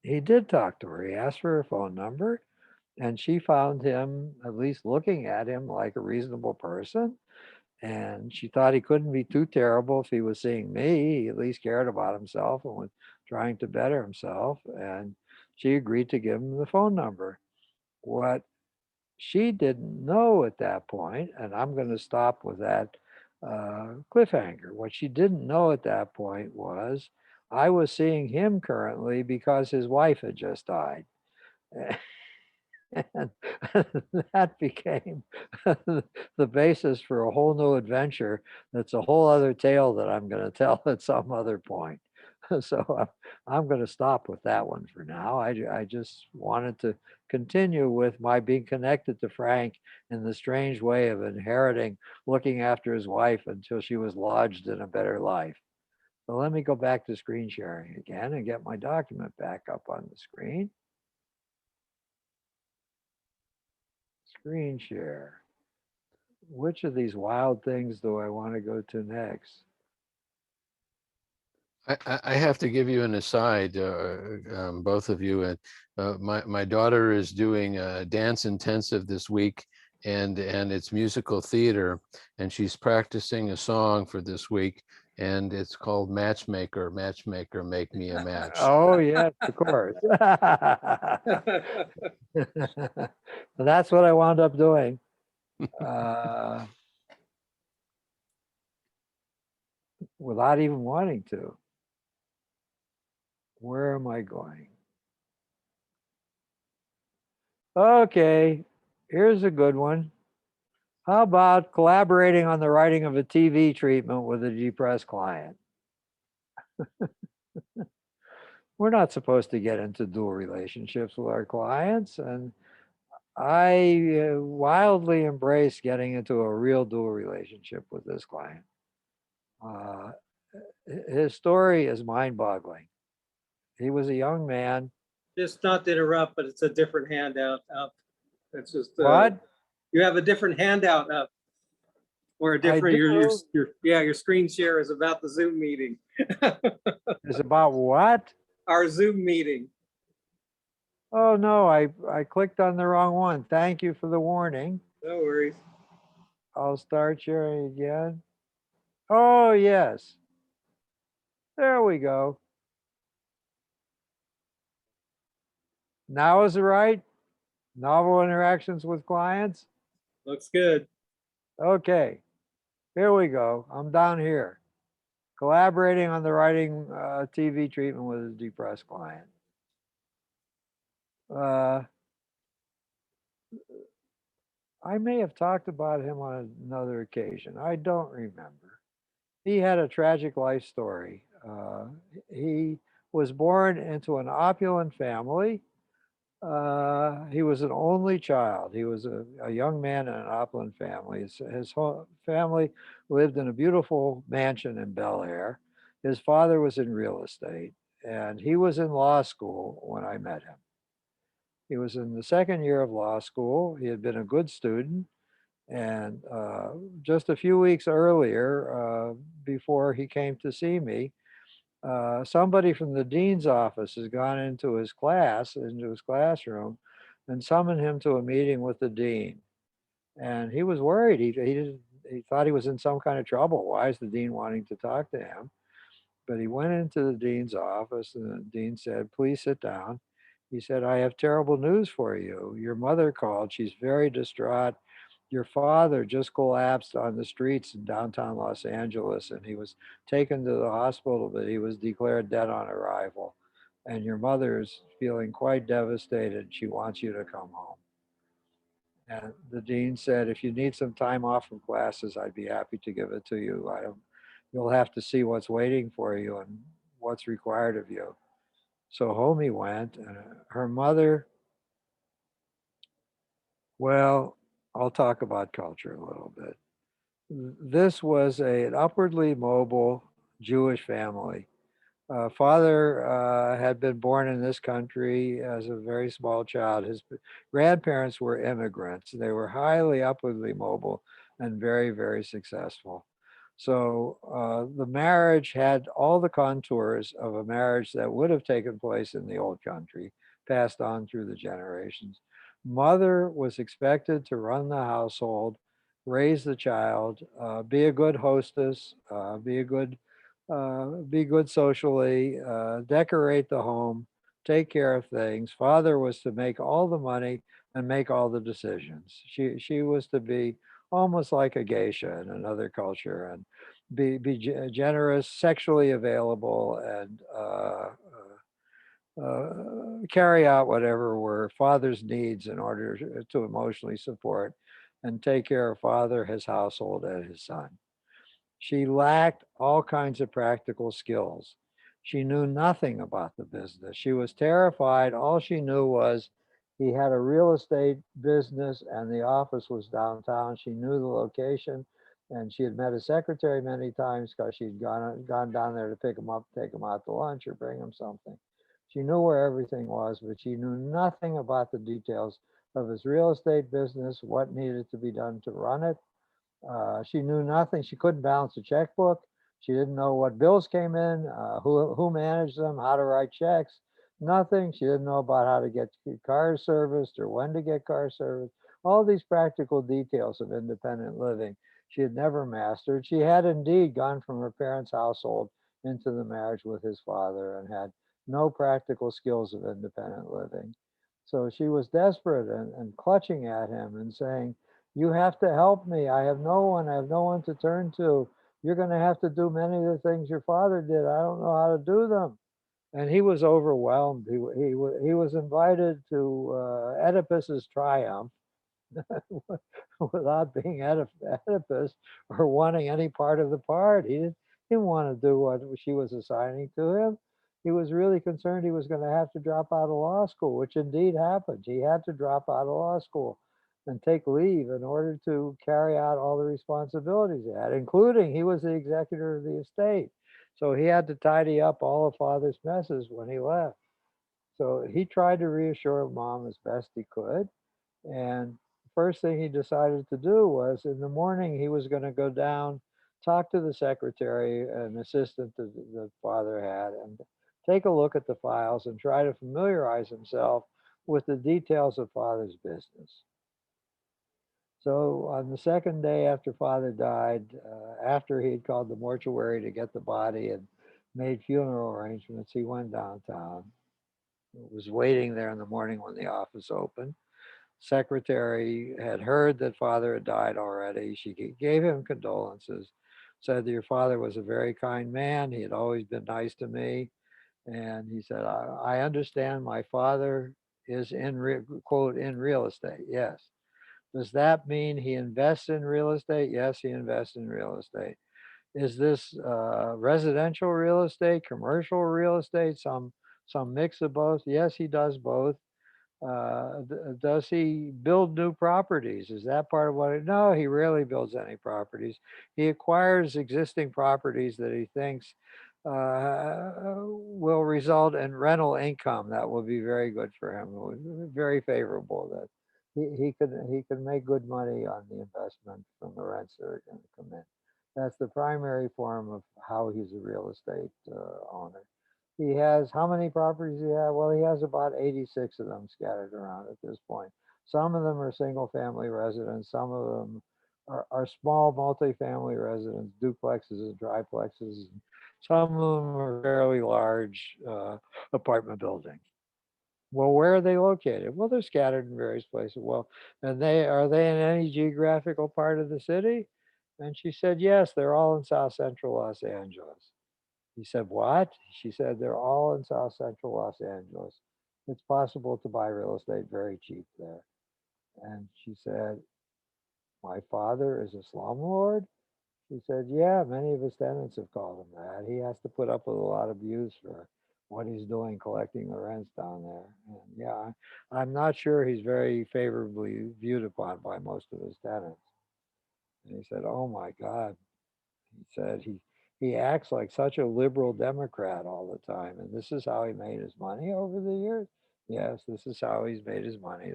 he did talk to her. He asked for her phone number, and she found him, at least looking at him, like a reasonable person. And she thought he couldn't be too terrible if he was seeing me. He at least cared about himself and was trying to better himself. And she agreed to give him the phone number. What she didn't know at that point, and I'm going to stop with that cliffhanger. What she didn't know at that point was I was seeing him currently because his wife had just died. And that became the basis for a whole new adventure. That's a whole other tale that I'm going to tell at some other point. So I'm going to stop with that one for now. I just wanted to continue with my being connected to Frank in the strange way of inheriting looking after his wife until she was lodged in a better life. So let me go back to screen sharing again and get my document back up on the screen. Screen share. Which of these wild things do I want to go to next? I have to give you an aside, both of you. My daughter is doing a dance intensive this week, and it's musical theater, and she's practicing a song for this week, and it's called Matchmaker, Matchmaker, Make Me a Match. Oh, yes, of course. That's what I wound up doing. Without even wanting to. Where am I going? Okay, here's a good one. How about collaborating on the writing of a TV treatment with a depressed client? We're not supposed to get into dual relationships with our clients, and I wildly embrace getting into a real dual relationship with this client. Uh, his story is mind-boggling. He was a young man. Just not to interrupt, but it's a different handout up. It's just What? you have a different handout up. Or a I different, do. your screen share is about the Zoom meeting. It's about what? Our Zoom meeting. Oh, no, I clicked on the wrong one. Thank you for the warning. No worries. I'll start sharing again. Oh, yes. There we go. Now is it right? Novel interactions with clients. Looks good. Okay, here we go. I'm down here. Collaborating on the writing TV treatment with a depressed client. I may have talked about him on another occasion. I don't remember. He had a tragic life story. He was born into an opulent family. He was an only child. He was a young man in an opulent family. His whole family lived in a beautiful mansion in Bel Air. His father was in real estate, and he was in law school when I met him. He was in the second year of law school. He had been a good student. And just a few weeks earlier, before he came to see me, somebody from the dean's office has gone into his class, into his classroom, and summoned him to a meeting with the dean. And he was worried. He thought he was in some kind of trouble. Why is the dean wanting to talk to him? But he went into the dean's office, and the dean said, "Please sit down." He said, "I have terrible news for you. Your mother called. She's very distraught. Your father just collapsed on the streets in downtown Los Angeles, and he was taken to the hospital, but he was declared dead on arrival. And your mother is feeling quite devastated. She wants you to come home." And the dean said, "If you need some time off from classes, I'd be happy to give it to you. You'll have to see what's waiting for you and what's required of you." So home he went, and her mother, well, I'll talk about culture a little bit. This was an upwardly mobile Jewish family. Father had been born in this country as a very small child. His grandparents were immigrants. They were highly upwardly mobile and very, very successful. So the marriage had all the contours of a marriage that would have taken place in the old country, passed on through the generations. Mother was expected to run the household, raise the child, be a good hostess, be good socially, decorate the home, take care of things. Father was to make all the money and make all the decisions. She was to be almost like a geisha in another culture, and be generous, sexually available, and carry out whatever were father's needs in order to emotionally support and take care of father, his household, and his son. She lacked all kinds of practical skills. She knew nothing about the business. She was terrified. All she knew was he had a real estate business and the office was downtown. She knew the location, and she had met his secretary many times because she'd gone down there to pick him up, take him out to lunch, or bring him something. She knew where everything was, but she knew nothing about the details of his real estate business, what needed to be done to run it. She knew nothing. She couldn't balance a checkbook. She didn't know what bills came in, who managed them, how to write checks. Nothing. She didn't know about how to get cars serviced or when to get cars serviced. All these practical details of independent living she had never mastered. She had indeed gone from her parents' household into the marriage with his father and had no practical skills of independent living. So she was desperate and clutching at him and saying, "You have to help me. I have no one. I have no one to turn to. You're going to have to do many of the things your father did. I don't know how to do them." And he was overwhelmed. He was invited to Oedipus's triumph without being Oedipus or wanting any part of the part. He didn't want to do what she was assigning to him. He was really concerned he was going to have to drop out of law school, which indeed happened. He had to drop out of law school and take leave in order to carry out all the responsibilities he had, including he was the executor of the estate. So he had to tidy up all of father's messes when he left. So he tried to reassure mom as best he could. And first thing he decided to do was in the morning, he was going to go down, talk to the secretary and assistant that the father had, and take a look at the files and try to familiarize himself with the details of father's business. So on the second day after father died, after he had called the mortuary to get the body and made funeral arrangements, he went downtown. Was waiting there in the morning when the office opened. Secretary had heard that father had died already. She gave him condolences, said that your father was a very kind man. He had always been nice to me. And he said, I understand my father is quote, in real estate. Yes. Does that mean he invests in real estate? Yes, he invests in real estate. Is this residential real estate, commercial real estate, some mix of both? Yes, he does both. Does he build new properties? Is that part of what? No, he rarely builds any properties. He acquires existing properties that he thinks will result in rental income that will be very good for him. Very favorable. That he could make good money on the investment from the rents that are going to come in. That's the primary form of how he's a real estate owner. He has how many properties he have? Well, he has about 86 of them scattered around at this point. Some of them are single family residents. Some of them are small multifamily residents, duplexes and triplexes. Some of them are fairly large apartment buildings. Well, where are they located? Well, they're scattered in various places. Well, and are they in any geographical part of the city? And she said, yes, they're all in South Central Los Angeles. He said, what? She said, they're all in South Central Los Angeles. It's possible to buy real estate very cheap there. And she said, my father is a slumlord? She said, yeah, many of his tenants have called him that. He has to put up with a lot of abuse for what he's doing collecting the rents down there. And yeah, I'm not sure he's very favorably viewed upon by most of his tenants. And he said, oh my God. He said he acts like such a liberal Democrat all the time, and this is how he made his money over the years. Yes, this is how he's made his money.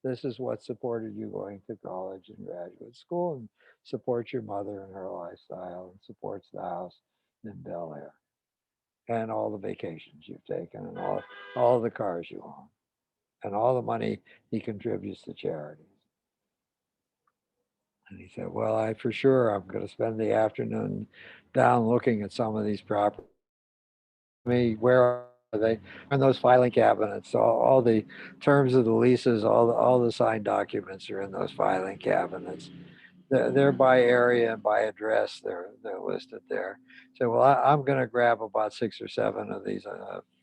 This is what supported you going to college and graduate school, and supports your mother and her lifestyle, and supports the house in Bel Air, and all the vacations you've taken, and all the cars you own, and all the money he contributes to charities. And he said, well, for sure, I'm going to spend the afternoon down looking at some of these properties. Where are they? In those filing cabinets. All the terms of the leases, all the signed documents are in those filing cabinets. They're by area and by address. They're listed there. So, well, I'm going to grab about 6 or 7 of these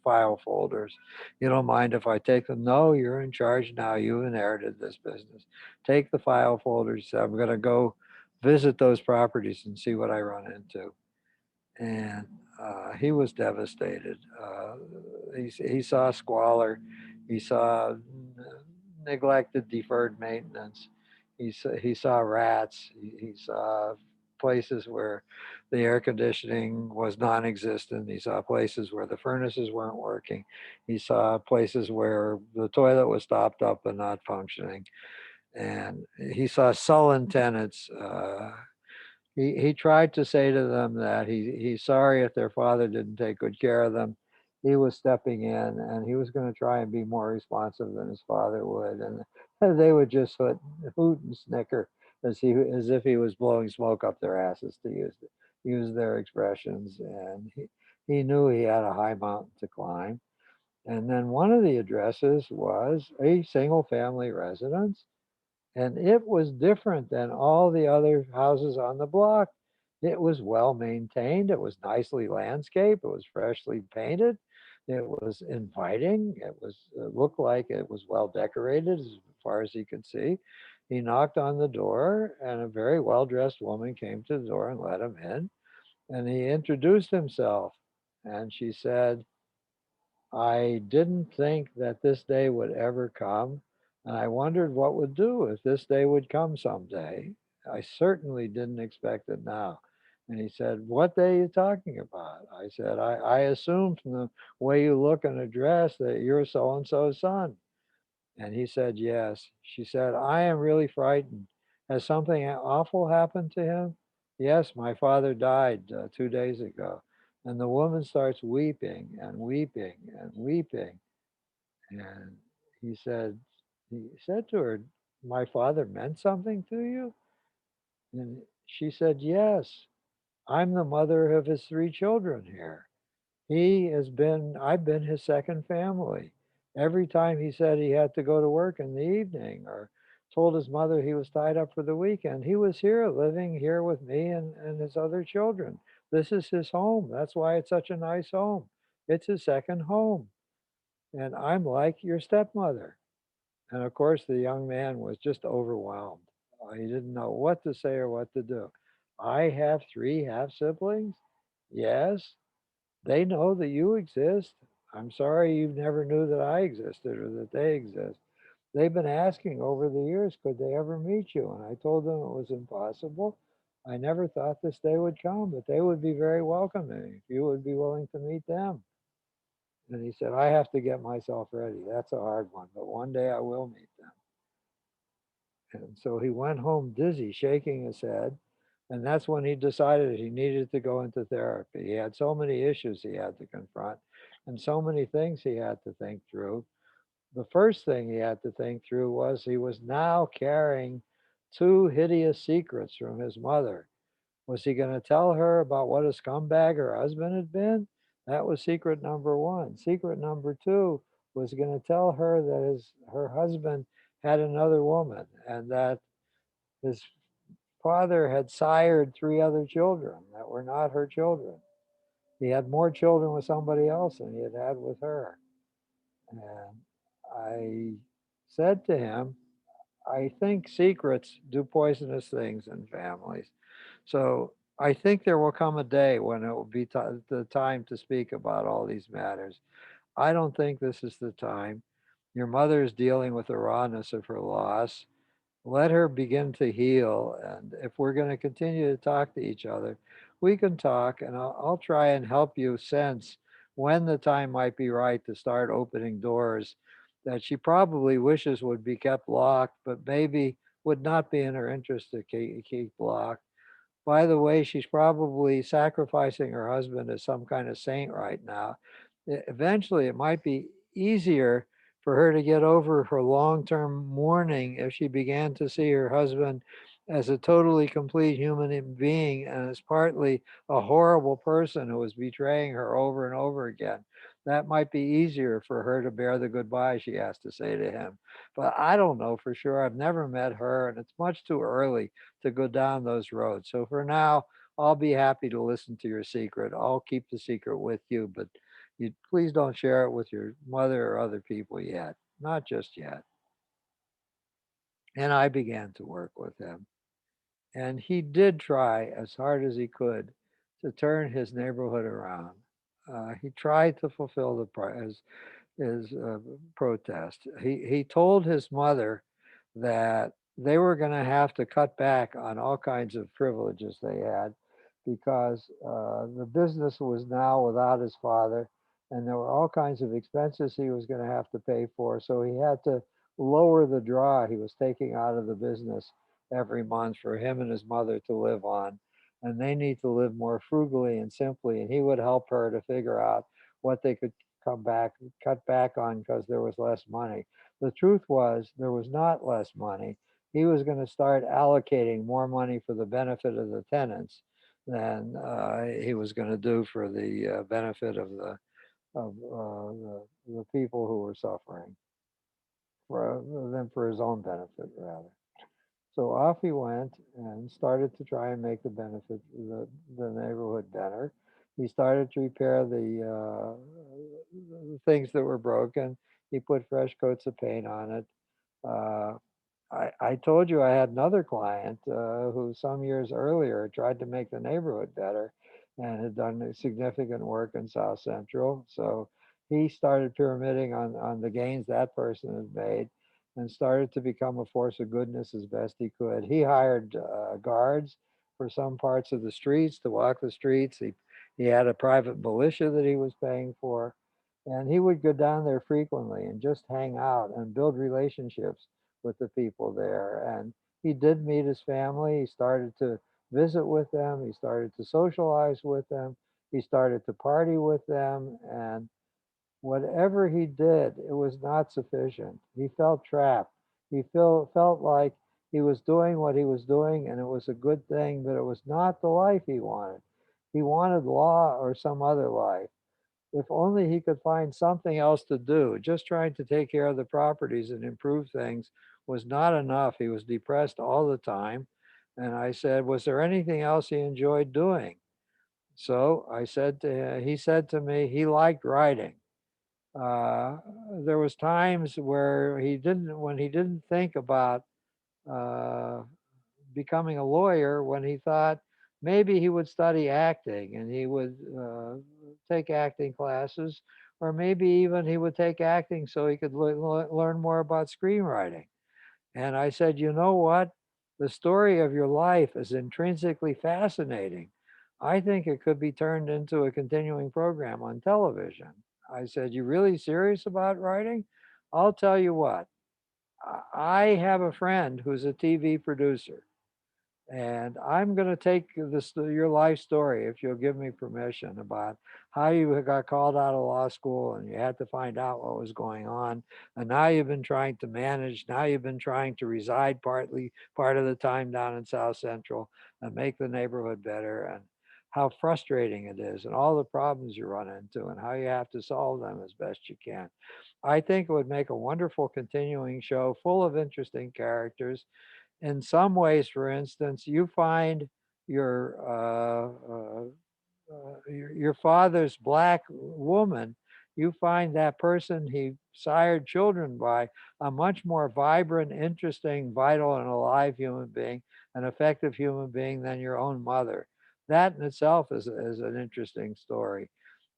file folders. You don't mind if I take them? No, you're in charge now. You inherited this business. Take the file folders. I'm going to go visit those properties and see what I run into. And he was devastated. He saw squalor. He saw neglected, deferred maintenance. He saw rats. He saw places where the air conditioning was non-existent. He saw places where the furnaces weren't working. He saw places where the toilet was stopped up and not functioning. And he saw sullen tenants. He tried to say to them that he's sorry if their father didn't take good care of them. He was stepping in, and he was going to try and be more responsive than his father would, and they would just hoot and snicker as if he was blowing smoke up their asses, to use their expressions. And he knew he had a high mountain to climb. And then one of the addresses was a single family residence, and it was different than all the other houses on the block. It was well maintained. It was nicely landscaped. It was freshly painted. It was inviting. It looked like it was well decorated as far as he could see. He knocked on the door, and a very well dressed woman came to the door and let him in. And he introduced himself. And she said, I didn't think that this day would ever come, and I wondered what would do if this day would come someday. I certainly didn't expect it now. And he said, what day are you talking about? I said, I assume from the way you look and address that you're so-and-so's son. And he said, yes. She said, I am really frightened. Has something awful happened to him? Yes, my father died 2 days ago. And the woman starts weeping and weeping and weeping. And he said, he said to her, my father meant something to you? And she said, yes, I'm the mother of his 3 children here. I've been his second family. Every time he said he had to go to work in the evening or told his mother he was tied up for the weekend, he was here living here with me and his other children. This is his home. That's why it's such a nice home. It's his second home. And I'm like your stepmother. And of course, the young man was just overwhelmed. He didn't know what to say or what to do. I have 3 half siblings? Yes. They know that you exist. I'm sorry you never knew that I existed or that they exist. They've been asking over the years, could they ever meet you? And I told them it was impossible. I never thought this day would come, but they would be very welcoming if you would be willing to meet them. And he said, I have to get myself ready. That's a hard one, but one day I will meet them. And so he went home dizzy, shaking his head. And that's when he decided he needed to go into therapy. He had so many issues he had to confront and so many things he had to think through. The first thing he had to think through was he was now carrying 2 hideous secrets from his mother. Was he going to tell her about what a scumbag her husband had been? That was secret number one. Secret number two was going to tell her that her husband had another woman and that his father had sired 3 other children that were not her children. He had more children with somebody else than he had had with her. And I said to him, I think secrets do poisonous things in families. So I think there will come a day when it will be the time to speak about all these matters. I don't think this is the time. Your mother is dealing with the rawness of her loss. Let her begin to heal. And if we're going to continue to talk to each other, we can talk, and I'll try and help you sense when the time might be right to start opening doors that she probably wishes would be kept locked, but maybe would not be in her interest to keep locked. By the way, she's probably sacrificing her husband as some kind of saint right now. Eventually, it might be easier for her to get over her long term mourning if she began to see her husband as a totally complete human being and as partly a horrible person who was betraying her over and over again. That might be easier for her to bear the goodbye she has to say to him. But I don't know for sure. I've never met her, and it's much too early to go down those roads. So for now, I'll be happy to listen to your secret. I'll keep the secret with you, but you please don't share it with your mother or other people yet. Not just yet. And I began to work with him. And he did try as hard as he could to turn his neighborhood around. He tried to fulfill his protest. He told his mother that they were going to have to cut back on all kinds of privileges they had because the business was now without his father, and there were all kinds of expenses he was going to have to pay for. So he had to lower the draw he was taking out of the business every month for him and his mother to live on. And they need to live more frugally and simply. And he would help her to figure out what they could come back, cut back on because there was less money. The truth was there was not less money. He was going to start allocating more money for the benefit of the tenants than he was going to do for the benefit of the people who were suffering, for than for his own benefit rather. So off he went and started to try and make the neighborhood better. He started to repair the things that were broken. He put fresh coats of paint on it. Uh, I told you I had another client who some years earlier tried to make the neighborhood better and had done significant work in South Central. So he started pyramiding on the gains that person had made and started to become a force of goodness as best he could. He hired guards for some parts of the streets to walk the streets. He had a private militia that he was paying for. And he would go down there frequently and just hang out and build relationships with the people there. And he did meet his family. He started to visit with them. He started to socialize with them. He started to party with them. And whatever he did, it was not sufficient. He felt trapped. He felt like he was doing what he was doing and it was a good thing, but it was not the life he wanted. He wanted law or some other life. If only he could find something else to do. Just trying to take care of the properties and improve things was not enough. He was depressed all the time. And I said, was there anything else he enjoyed doing? So I said to he said to me, he liked writing. Uh, there was times where when he didn't think about uh, becoming a lawyer, when he thought maybe he would study acting and he would take acting classes, or maybe even he would take acting so he could learn more about screenwriting. And I said, you know what? The story of your life is intrinsically fascinating. I think it could be turned into a continuing program on television. I said, you really serious about writing? I'll tell you what, I have a friend who's a TV producer. And I'm going to take your life story, if you'll give me permission, about how you got called out of law school and you had to find out what was going on. And now you've been trying to manage. Now you've been trying to reside part of the time down in South Central and make the neighborhood better. And how frustrating it is and all the problems you run into and how you have to solve them as best you can. I think it would make a wonderful continuing show full of interesting characters. In some ways, for instance, you find your your father's black woman, you find that person he sired children by a much more vibrant, interesting, vital, and alive human being, an effective human being than your own mother. That in itself is an interesting story.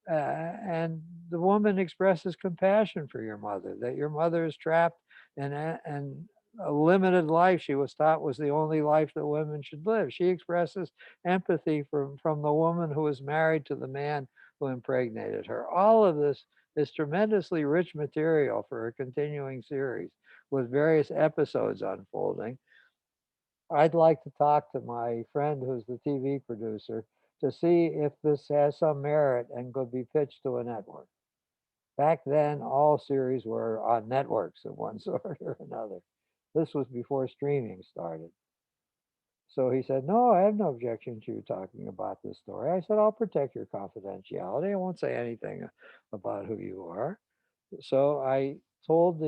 And the woman expresses compassion for your mother, that your mother is trapped in a limited life she was taught was the only life that women should live. She expresses empathy from the woman who was married to the man who impregnated her. All of this is tremendously rich material for a continuing series with various episodes unfolding. I'd like to talk to my friend who's the TV producer to see if this has some merit and could be pitched to a network. Back then, all series were on networks of one sort or another. This was before streaming started. So he said, no, I have no objection to you talking about this story. I said, I'll protect your confidentiality. I won't say anything about who you are. So I told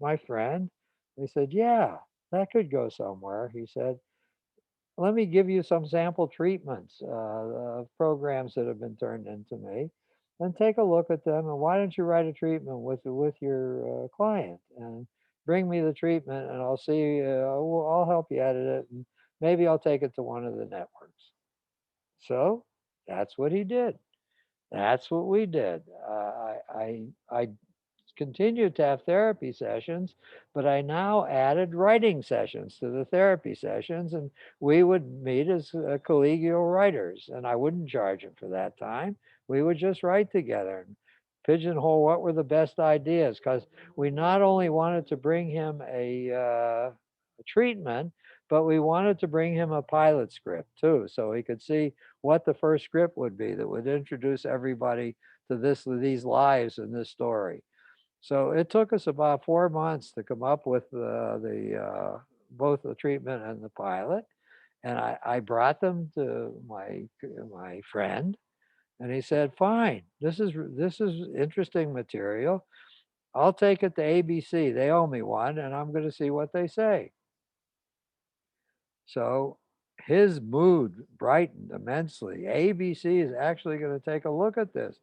my friend, he said, yeah, that could go somewhere. He said, let me give you some sample treatments of programs that have been turned into me, and take a look at them. And why don't you write a treatment with your client and bring me the treatment, and I'll see. I'll help you edit it, and maybe I'll take it to one of the networks. So that's what he did. That's what we did. I continued to have therapy sessions, but I now added writing sessions to the therapy sessions, and we would meet as collegial writers, and I wouldn't charge him for that time. We would just write together and pigeonhole what were the best ideas, because we not only wanted to bring him a treatment, but we wanted to bring him a pilot script too, so he could see what the first script would be that would introduce everybody to these lives and this story. So it took us about 4 months to come up with both the treatment and the pilot. And I brought them to my friend, and he said, "Fine, this is interesting material. I'll take it to ABC. They owe me one, and I'm going to see what they say." So his mood brightened immensely. ABC is actually going to take a look at this.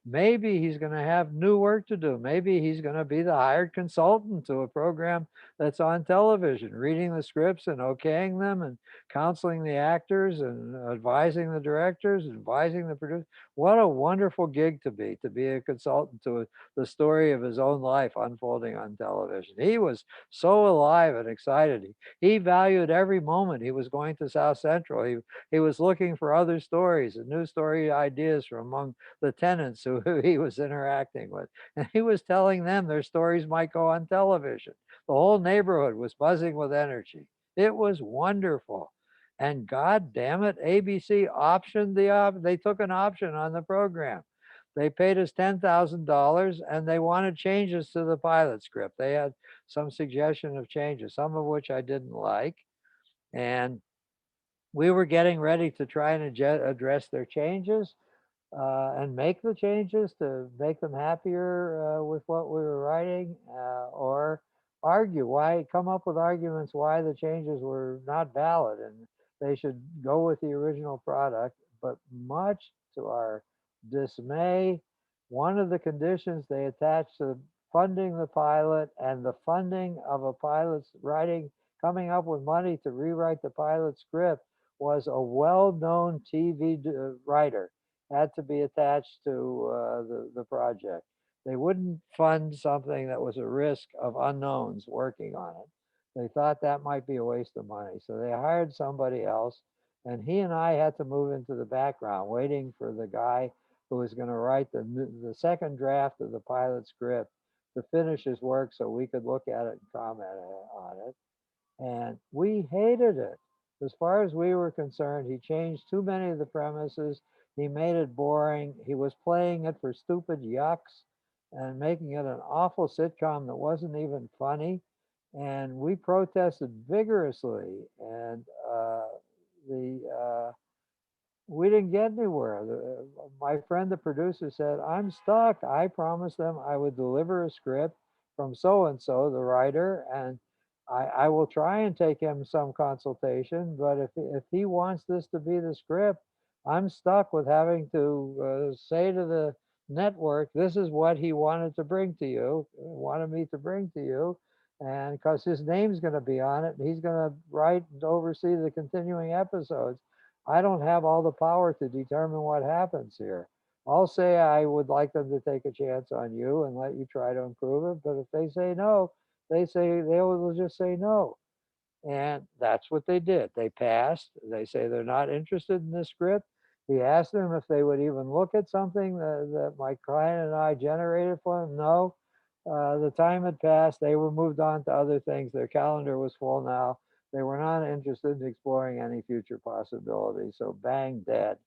Maybe he's going to have new work to do. Maybe he's going to be the hired consultant to a program that's on television, reading the scripts and okaying them and counseling the actors and advising the directors, advising the producers. What a wonderful gig to be a consultant to the story of his own life unfolding on television. He was so alive and excited. He valued every moment he was going to South Central. He was looking for other stories and new story ideas from among the tenants who he was interacting with. And he was telling them their stories might go on television. The whole neighborhood was buzzing with energy. It was wonderful. And God damn it, ABC optioned they took an option on the program. They paid us $10,000 and they wanted changes to the pilot script. They had some suggestion of changes, some of which I didn't like. And we were getting ready to try and address their changes and make the changes to make them happier with what we were writing, or come up with arguments why the changes were not valid and they should go with the original product. But much to our dismay, one of the conditions they attached to funding the pilot and the funding of a pilot's writing, coming up with money to rewrite the pilot script, was a well-known TV writer had to be attached to the project. They wouldn't fund something that was a risk of unknowns working on it. They thought that might be a waste of money. So they hired somebody else. And he and I had to move into the background, waiting for the guy who was going to write the second draft of the pilot script to finish his work so we could look at it and comment on it. And we hated it. As far as we were concerned, he changed too many of the premises. He made it boring. He was playing it for stupid yucks and making it an awful sitcom that wasn't even funny. And we protested vigorously. And the we didn't get anywhere. My friend, the producer, said, I'm stuck. I promised them I would deliver a script from so and so, the writer, and I will try and take him some consultation. But if he wants this to be the script, I'm stuck with having to say to the network, this is what he wanted to bring to you, wanted me to bring to you. And because his name's going to be on it, and he's going to write and oversee the continuing episodes. I don't have all the power to determine what happens here. I'll say I would like them to take a chance on you and let you try to improve it. But if they say no, they will just say no. And that's what they did. They passed. They say they're not interested in this script. He asked them if they would even look at something that my client and I generated for them. No. The time had passed. They were moved on to other things. Their calendar was full now. They were not interested in exploring any future possibilities. So bang, dead.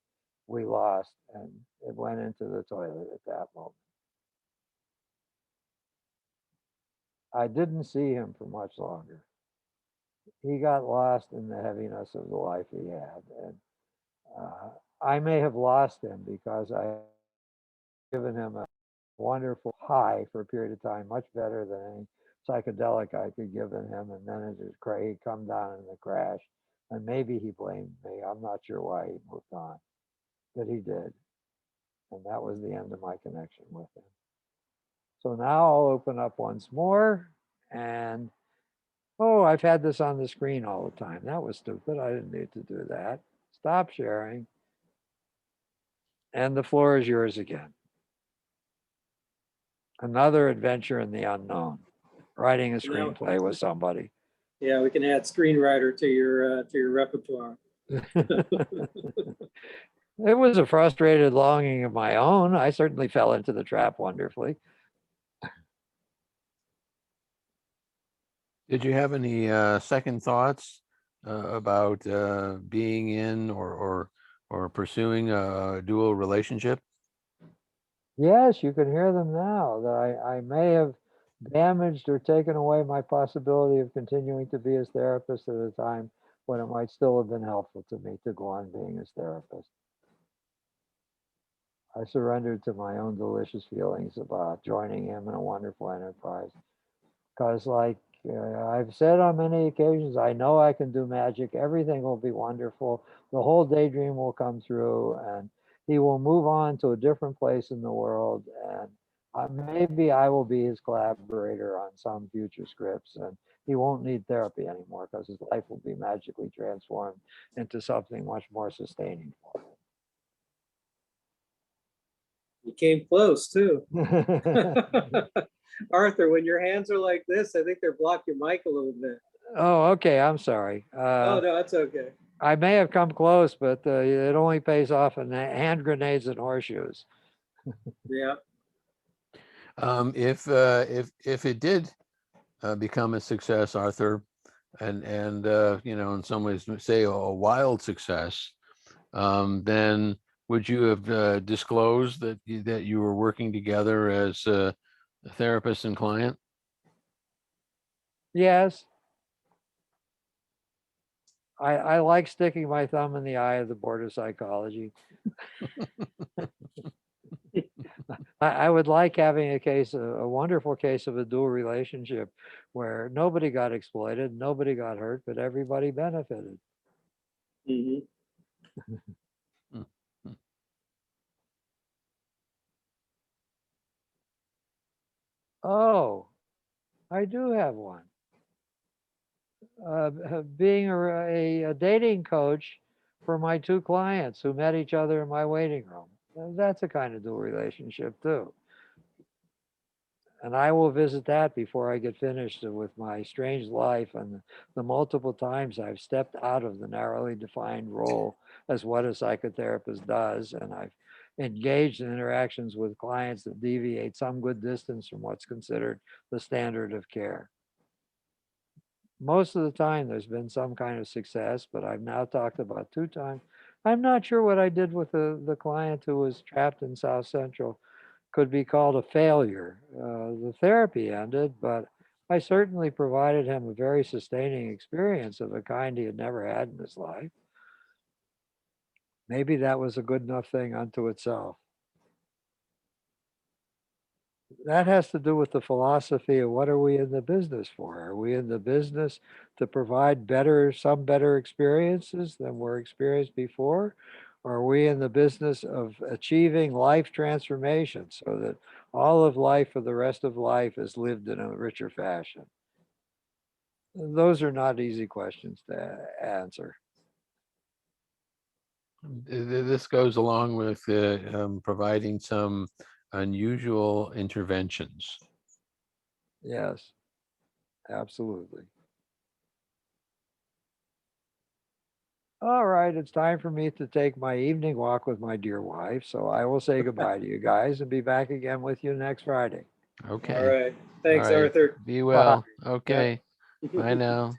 We lost, and it went into the toilet at that moment. I didn't see him for much longer. He got lost in the heaviness of the life he had, and I may have lost him because I given him a wonderful high for a period of time, much better than any psychedelic I could give him, and then it just he'd come down in the crash, and maybe he blamed me. I'm not sure why he moved on, but he did, and that was the end of my connection with him. So now I'll open up once more, and oh, I've had this on the screen all the time. That was stupid. I didn't need to do that. Stop sharing. And the floor is yours again. Another adventure in the unknown. Writing a screenplay with somebody. Yeah, we can add screenwriter to your repertoire. It was a frustrated longing of my own. I certainly fell into the trap wonderfully. Did you have any second thoughts about being in or pursuing a dual relationship? Yes, you can hear them now. That I may have damaged or taken away my possibility of continuing to be his therapist at a time when it might still have been helpful to me to go on being his therapist. I surrendered to my own delicious feelings about joining him in a wonderful enterprise. Because, like I've said on many occasions, I know I can do magic. Everything will be wonderful. The whole daydream will come through, and he will move on to a different place in the world. And maybe I will be his collaborator on some future scripts, and he won't need therapy anymore because his life will be magically transformed into something much more sustaining for him. You came close too. Arthur, when your hands are like this, I think they're blocking your mic a little bit. Oh, okay. I'm sorry. Oh, no, that's okay. I may have come close, but it only pays off in hand grenades and horseshoes. Yeah. If it did become a success, Arthur, and you know, in some ways, say a wild success, then would you have disclosed that you were working together as a therapist and client? Yes. I like sticking my thumb in the eye of the board of psychology. I would like having a case, a wonderful case of a dual relationship where nobody got exploited, nobody got hurt, but everybody benefited. Mhm. Oh, I do have one. Being a dating coach for my two clients who met each other in my waiting room. That's a kind of dual relationship too. And I will visit that before I get finished with my strange life and the multiple times I've stepped out of the narrowly defined role as what a psychotherapist does. And I've engaged in interactions with clients that deviate some good distance from what's considered the standard of care. Most of the time, there's been some kind of success, but I've now talked about 2 times. I'm not sure what I did with the client who was trapped in South Central could be called a failure. The therapy ended, but I certainly provided him a very sustaining experience of a kind he had never had in his life. Maybe that was a good enough thing unto itself. That has to do with the philosophy of what are we in the business for? Are we in the business to provide some better experiences than were experienced before? Or are we in the business of achieving life transformation so that all of life for the rest of life is lived in a richer fashion? Those are not easy questions to answer. This goes along with providing some unusual interventions. Yes, absolutely. All right, it's time for me to take my evening walk with my dear wife. So I will say goodbye to you guys and be back again with you next Friday. All Okay. right. All Thanks, right. Arthur. Be Bye. well. Okay. Bye now.